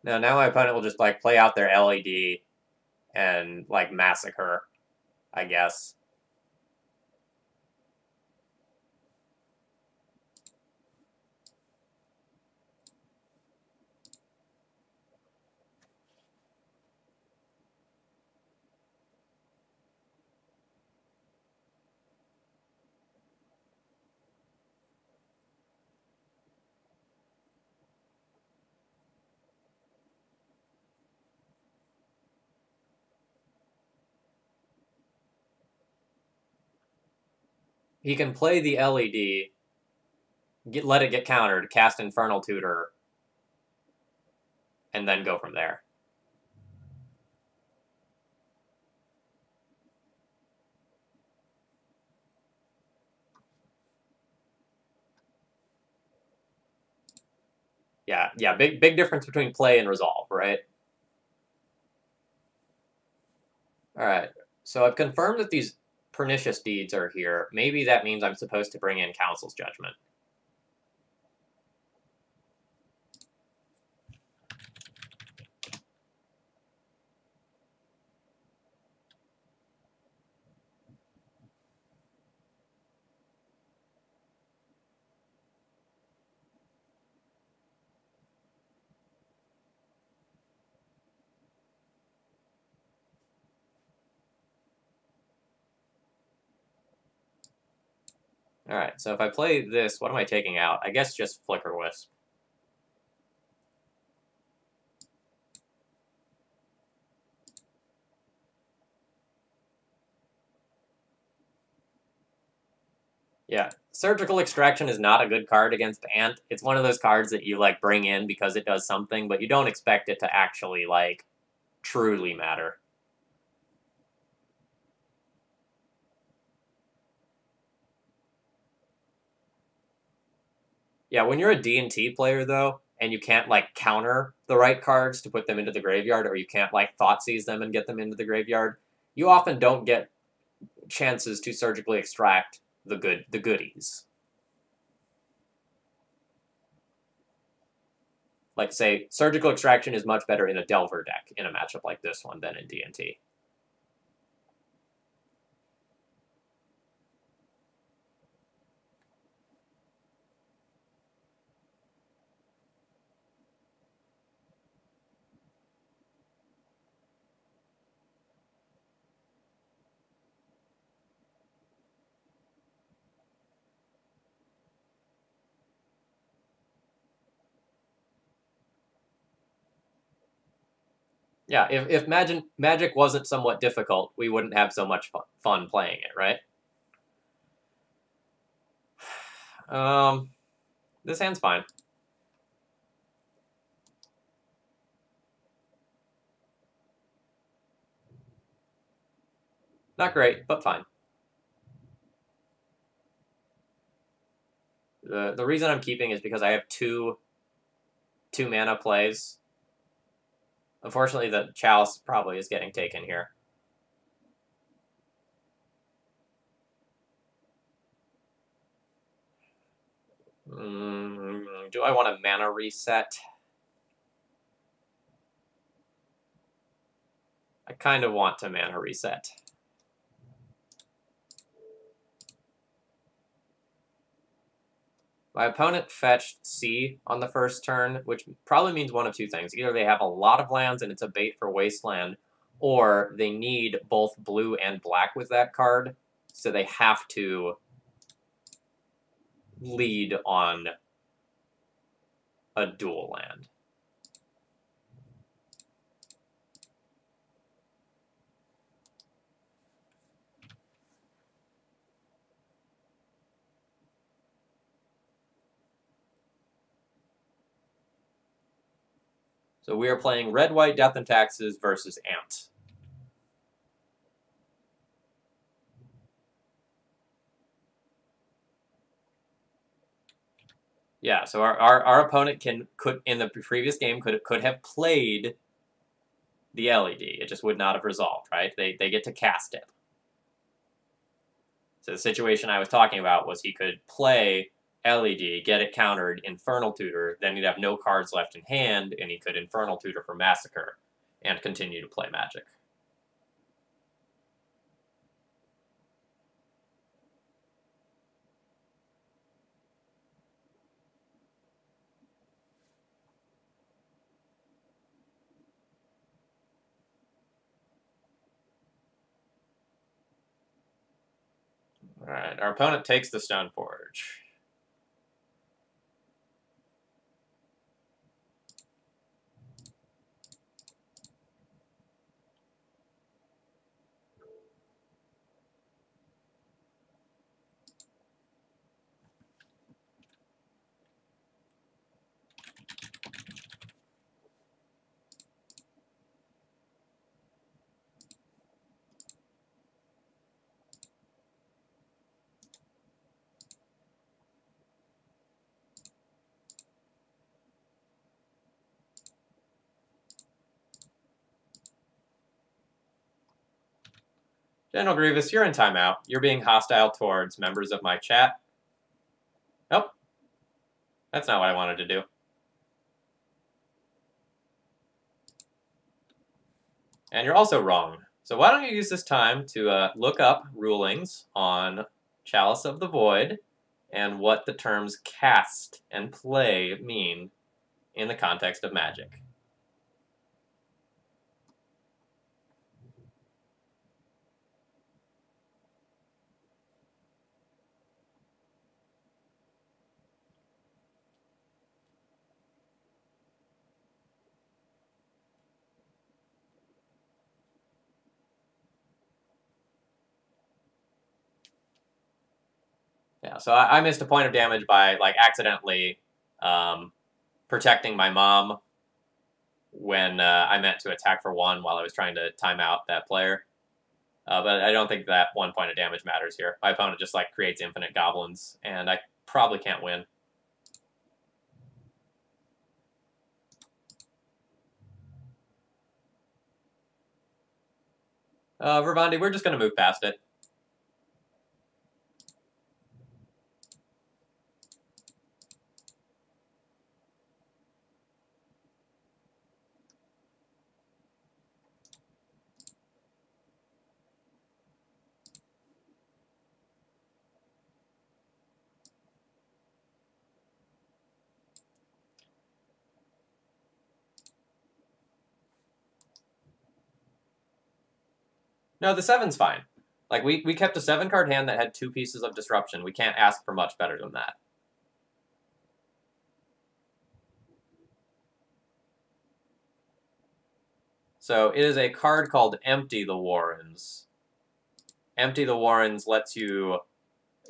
Now my opponent will just, like, play out their LED and, like, massacre, I guess. He can play the LED, let it get countered, cast Infernal Tutor, and then go from there. Yeah, big difference between play and resolve, right? Alright, so I've confirmed that these Pernicious Deeds are here. Maybe that means I'm supposed to bring in Council's Judgment. Alright, so if I play this, what am I taking out? I guess just Flicker Wisp. Yeah, Surgical Extraction is not a good card against Ant. It's one of those cards that you, like, bring in because it does something, but you don't expect it to actually, like, truly matter. Yeah, when you're a D&T player, though, and you can't, like, counter the right cards to put them into the graveyard, or you can't, like, Thoughtseize them and get them into the graveyard, you often don't get chances to surgically extract the goodies. Like, say, Surgical Extraction is much better in a Delver deck in a matchup like this one than in D&T. Yeah, if Magic wasn't somewhat difficult, we wouldn't have so much fun playing it, right? This hand's fine. Not great, but fine. The reason I'm keeping is because I have two mana plays. Unfortunately, the Chalice probably is getting taken here. Do I want a mana reset? I kind of want to mana reset. My opponent fetched C on the first turn, which probably means one of two things. Either they have a lot of lands and it's a bait for Wasteland, or they need both blue and black with that card, so they have to lead on a dual land. So we are playing Red-White Death and Taxes versus Ant. Yeah, so our opponent could in the previous game could have played the LED. It just would not have resolved, right? They get to cast it. So the situation I was talking about was he could play LED, get it countered, Infernal Tutor, then he'd have no cards left in hand, and he could Infernal Tutor for Massacre and continue to play Magic. Alright, our opponent takes the Stoneforge. General Grievous, you're in timeout. You're being hostile towards members of my chat. Nope. That's not what I wanted to do. And you're also wrong. So why don't you use this time to look up rulings on Chalice of the Void and what the terms cast and play mean in the context of Magic. Yeah, so I missed a point of damage by, like, accidentally protecting my mom when I meant to attack for 1 while I was trying to time out that player. But I don't think that 1 point of damage matters here. My opponent just, like, creates infinite goblins, and I probably can't win. Vervandi, we're just going to move past it. No, the 7's fine. Like, we kept a 7-card hand that had 2 pieces of disruption. We can't ask for much better than that. So it is a card called Empty the Warrens. Empty the Warrens lets you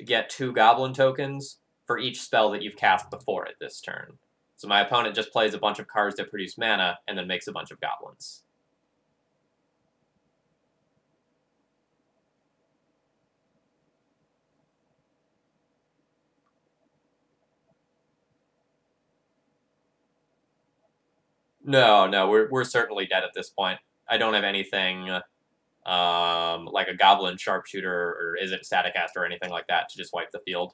get 2 Goblin tokens for each spell that you've cast before it this turn. So my opponent just plays a bunch of cards that produce mana and then makes a bunch of Goblins. No, we're certainly dead at this point. I don't have anything like a Goblin Sharpshooter or is it Staticaster or anything like that to just wipe the field.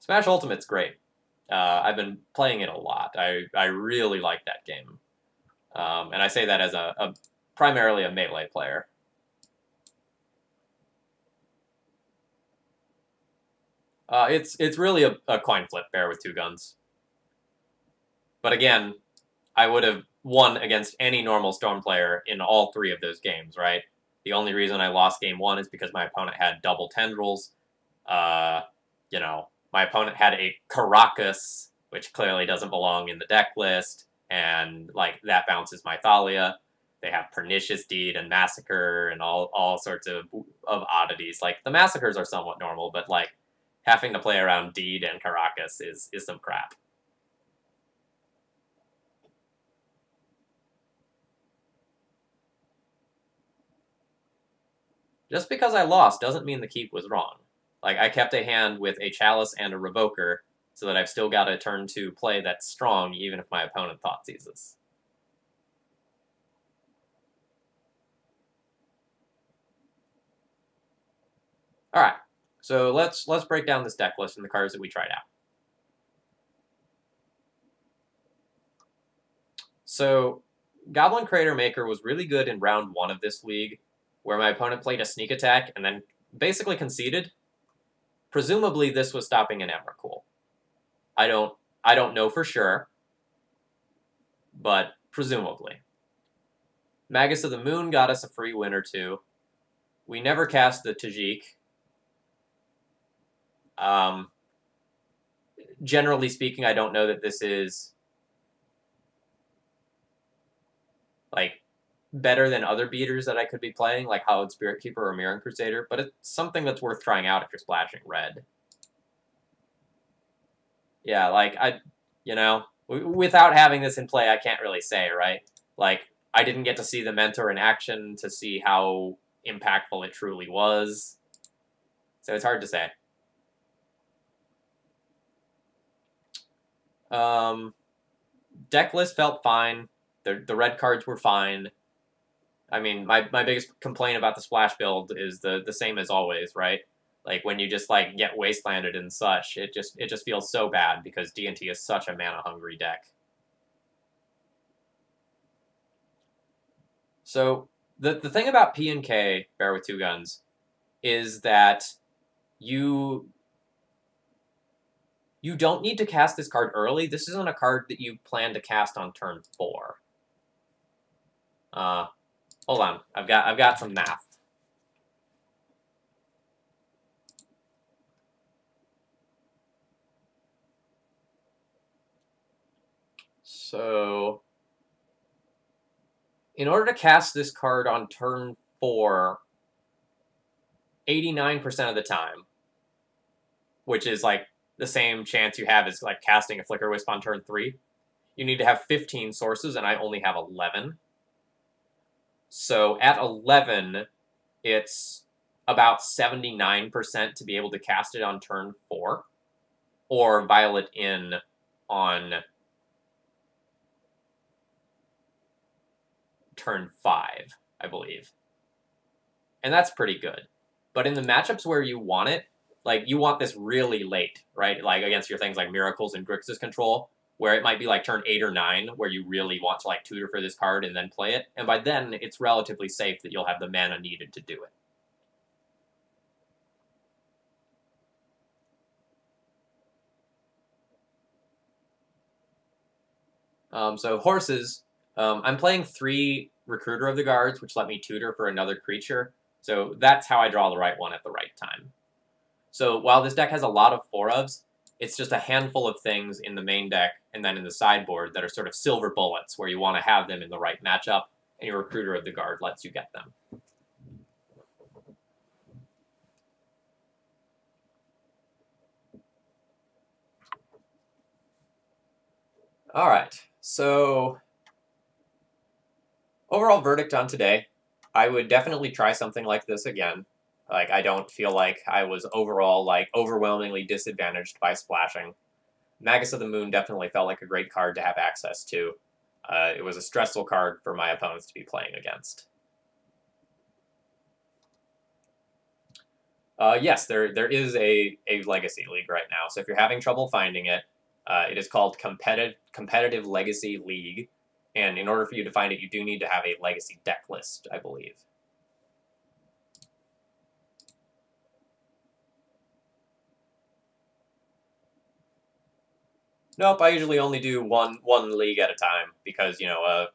Smash Ultimate's great. I've been playing it a lot. I really like that game. And I say that as a primarily a melee player. It's really a coin flip bear with 2 guns. But again, I would have won against any normal Storm player in all 3 of those games, right? The only reason I lost game 1 is because my opponent had double tendrils. You know, my opponent had a Caracas, which clearly doesn't belong in the deck list, and, like, that bounces my Thalia. They have Pernicious Deed and Massacre and all sorts of oddities. Like, the Massacres are somewhat normal, but, like, having to play around Deed and Caracas is some crap. Just because I lost doesn't mean the keep was wrong. Like, I kept a hand with a Chalice and a Revoker, so that I've still got a turn 2 play that's strong, even if my opponent thought seizes. Alright, so let's break down this deck list and the cards that we tried out. So, Goblin Cratermaker was really good in round 1 of this league, where my opponent played a sneak attack and then basically conceded. Presumably, this was stopping an Emrakul. I don't know for sure, but presumably. Magus of the Moon got us a free win or 2. We never cast the Tajic. Generally speaking, I don't know that this is, like, better than other beaters that I could be playing, like Hallowed Spirit Keeper or Mirren Crusader, but it's something that's worth trying out if you're splashing red. Yeah, like, without having this in play, I can't really say, right? Like, I didn't get to see the Mentor in action to see how impactful it truly was. So it's hard to say. Deck list felt fine. The red cards were fine. I mean, my biggest complaint about the splash build is the same as always, right? Like, when you just, like, get wastelanded and such, it just feels so bad because D&T is such a mana-hungry deck. So, the thing about P and K, Bear with 2 Guns, is that you don't need to cast this card early. This isn't a card that you plan to cast on turn 4. Hold on. I've got some math. So in order to cast this card on turn 4, 89% of the time, which is like the same chance you have as like casting a Flicker Wisp on turn 3, you need to have 15 sources, and I only have 11. So at 11, it's about 79% to be able to cast it on turn 4, or Violet in on turn 5, I believe. And that's pretty good. But in the matchups where you want it, like, you want this really late, right? Like, against your things like Miracles and Grixis Control, where it might be like turn 8 or 9, where you really want to like tutor for this card and then play it. And by then, it's relatively safe that you'll have the mana needed to do it. So horses, I'm playing 3 Recruiter of the Guards, which let me tutor for another creature. So that's how I draw the right one at the right time. So while this deck has a lot of 4-ofs, it's just a handful of things in the main deck and then in the sideboard that are sort of silver bullets where you want to have them in the right matchup, and your Recruiter of the Guard lets you get them. All right, so overall verdict on today, I would definitely try something like this again. Like, I don't feel like I was overall, like, overwhelmingly disadvantaged by splashing. Magus of the Moon definitely felt like a great card to have access to. It was a stressful card for my opponents to be playing against. Yes, there is a Legacy League right now, so if you're having trouble finding it, it is called Competitive Legacy League, and in order for you to find it, you do need to have a Legacy deck list, I believe. Nope, I usually only do one league at a time, because, you know,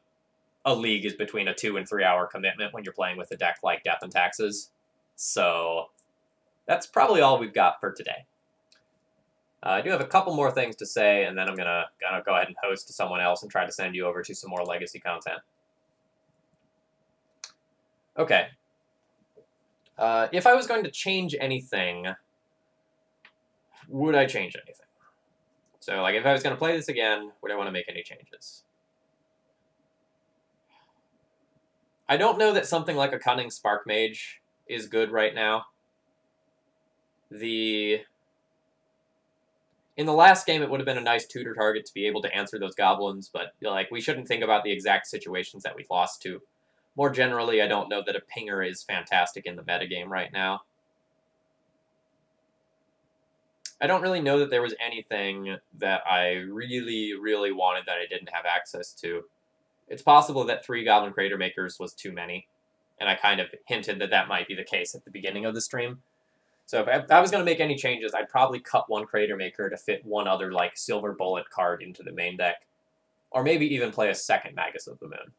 a league is between a 2 and 3 hour commitment when you're playing with a deck like Death and Taxes. So that's probably all we've got for today. I do have a couple more things to say, and then I'm gonna go ahead and host to someone else and try to send you over to some more Legacy content. Okay. If I was going to change anything, would I change anything? So, like, if I was going to play this again, would I want to make any changes? I don't know that something like a Cunning Spark Mage is good right now. In the last game, it would have been a nice tutor target to be able to answer those goblins, but, like, we shouldn't think about the exact situations that we've lost to. More generally, I don't know that a Pinger is fantastic in the metagame right now. I don't really know that there was anything that I really, really wanted that I didn't have access to. It's possible that 3 Goblin Cratermakers was too many, and I kind of hinted that that might be the case at the beginning of the stream. So if I was going to make any changes, I'd probably cut 1 Cratermaker to fit one other, like, Silver Bullet card into the main deck. Or maybe even play a second Magus of the Moon.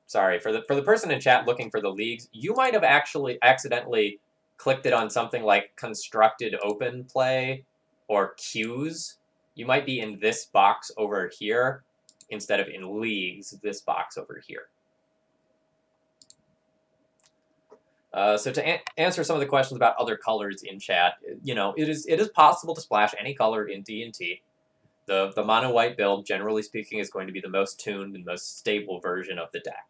Sorry, for the person in chat looking for the leagues, you might have actually accidentally clicked it on something like Constructed Open Play or Queues. You might be in this box over here instead of in leagues, this box over here. So to answer some of the questions about other colors in chat, you know, it is possible to splash any color in D&T. The mono white build, generally speaking, is going to be the most tuned and most stable version of the deck.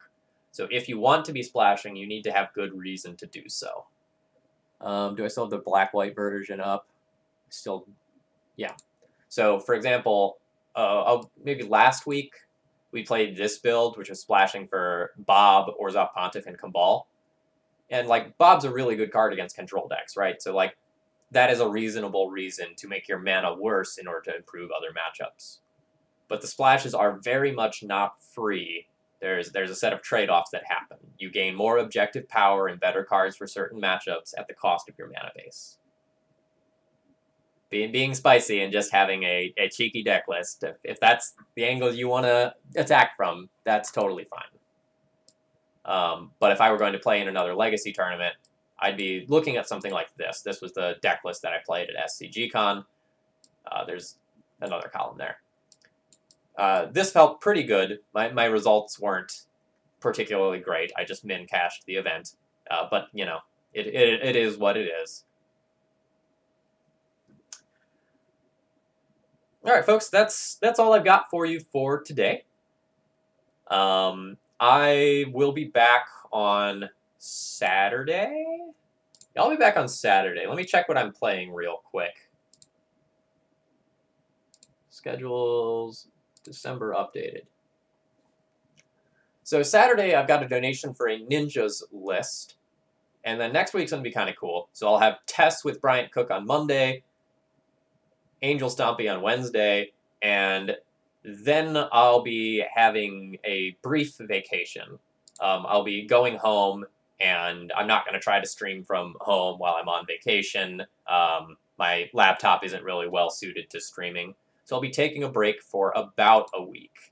So if you want to be splashing, you need to have good reason to do so. Do I still have the black-white version up? Still, yeah. So, for example, maybe last week, we played this build, which was splashing for Bob, Orzhov Pontiff, and Cabal. And, like, Bob's a really good card against control decks, right? So, like, that is a reasonable reason to make your mana worse in order to improve other matchups. But the splashes are very much not free. There's a set of trade-offs that happen. You gain more objective power and better cards for certain matchups at the cost of your mana base. Being spicy and just having a cheeky deck list, if that's the angle you want to attack from, that's totally fine. But if I were going to play in another Legacy tournament, I'd be looking at something like this. This was the deck list that I played at SCGCon. There's another column there. This felt pretty good. My results weren't particularly great. I just min-cashed the event. But, you know, it is what it is. All right, folks, that's all I've got for you for today. I will be back on Saturday. Yeah, I'll be back on Saturday. Let me check what I'm playing real quick. Schedules, December updated. So Saturday, I've got a donation for a Ninjas list. And then next week's going to be kind of cool. So I'll have Tess with Bryant Cook on Monday, Angel Stompy on Wednesday, and then I'll be having a brief vacation. I'll be going home, and I'm not going to try to stream from home while I'm on vacation. My laptop isn't really well suited to streaming, so I'll be taking a break for about a week.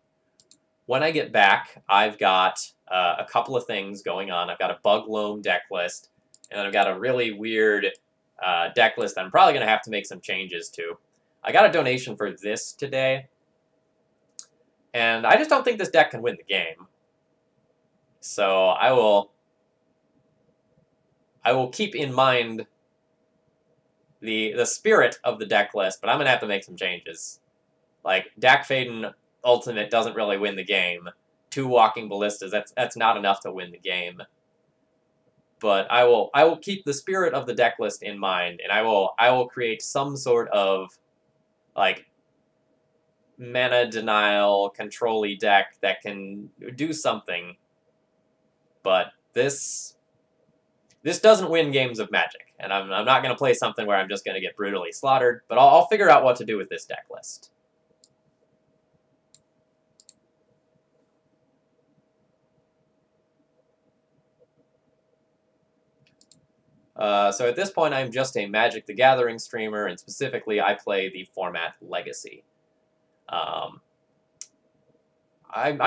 When I get back, I've got a couple of things going on. I've got a Bug Loam deck list, and then I've got a really weird deck list that I'm probably going to have to make some changes to. I got a donation for this today, and I just don't think this deck can win the game. So I will keep in mind the spirit of the deck list, but I'm going to have to make some changes. Like, Dak Faden Ultimate doesn't really win the game. 2 Walking Ballistas, that's not enough to win the game. But I will keep the spirit of the deck list in mind, and I will create some sort of, like, mana denial, control-y deck that can do something. But this doesn't win games of Magic, and I'm not going to play something where I'm just going to get brutally slaughtered, but I'll figure out what to do with this deck list. So at this point, I'm just a Magic the Gathering streamer, and specifically, I play the format Legacy. I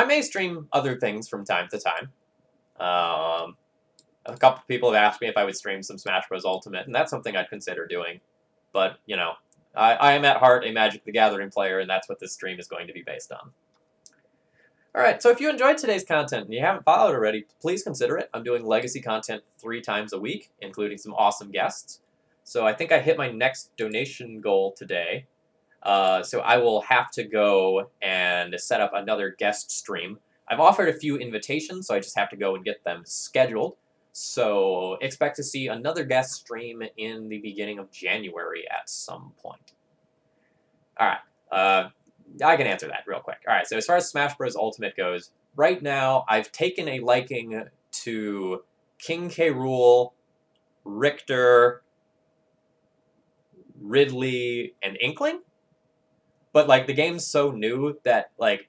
may stream other things from time to time. A couple people have asked me if I would stream some Smash Bros. Ultimate, and that's something I'd consider doing. But, you know, I am at heart a Magic the Gathering player, and that's what this stream is going to be based on. Alright, so if you enjoyed today's content and you haven't followed already, please consider it. I'm doing Legacy content 3 times a week, including some awesome guests. So I think I hit my next donation goal today. So I will have to go and set up another guest stream. I've offered a few invitations, so I just have to go and get them scheduled. So expect to see another guest stream in the beginning of January at some point. Alright, I can answer that real quick. Alright, so as far as Smash Bros. Ultimate goes, right now I've taken a liking to King K. Rool, Richter, Ridley, and Inkling. But, like, the game's so new that, like,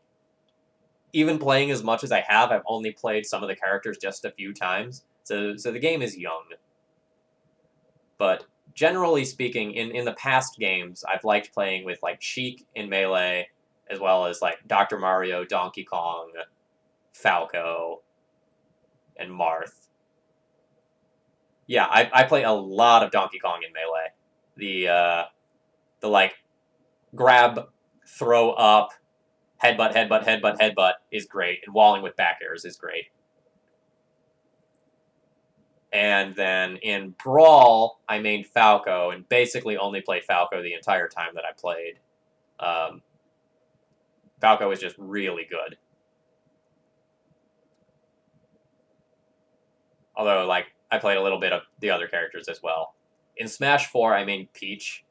even playing as much as I have, I've only played some of the characters just a few times. So the game is young. But generally speaking, in the past games, I've liked playing with, like, Sheik in Melee, as well as, like, Dr. Mario, Donkey Kong, Falco, and Marth. Yeah, I play a lot of Donkey Kong in Melee. The like, grab, throw up, headbutt, headbutt, headbutt, headbutt is great, and walling with back airs is great. And then in Brawl, I mained Falco, and basically only played Falco the entire time that I played. Falco is just really good. Although, like, I played a little bit of the other characters as well. In Smash 4, I mained Peach,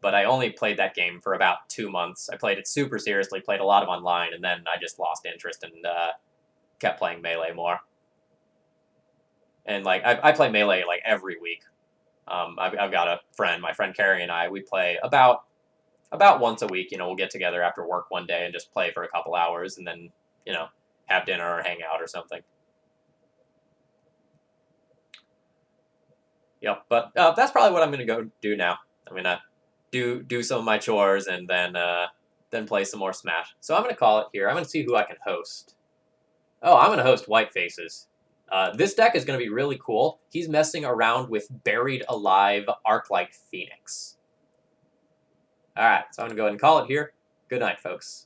but I only played that game for about 2 months. I played it super seriously, played a lot of online, and then I just lost interest and kept playing Melee more. And, like, I play Melee, like, every week. I've got a friend, my friend Carrie and I, we play about once a week. You know, we'll get together after work one day and just play for a couple hours and then, you know, have dinner or hang out or something. Yep, but that's probably what I'm going to go do now. I'm going to do some of my chores and then play some more Smash. So I'm going to call it here. I'm going to see who I can host. Oh, I'm going to host White Faces. This deck is going to be really cool. He's messing around with Buried Alive Arc-like Phoenix. Alright, so I'm going to go ahead and call it here. Good night, folks.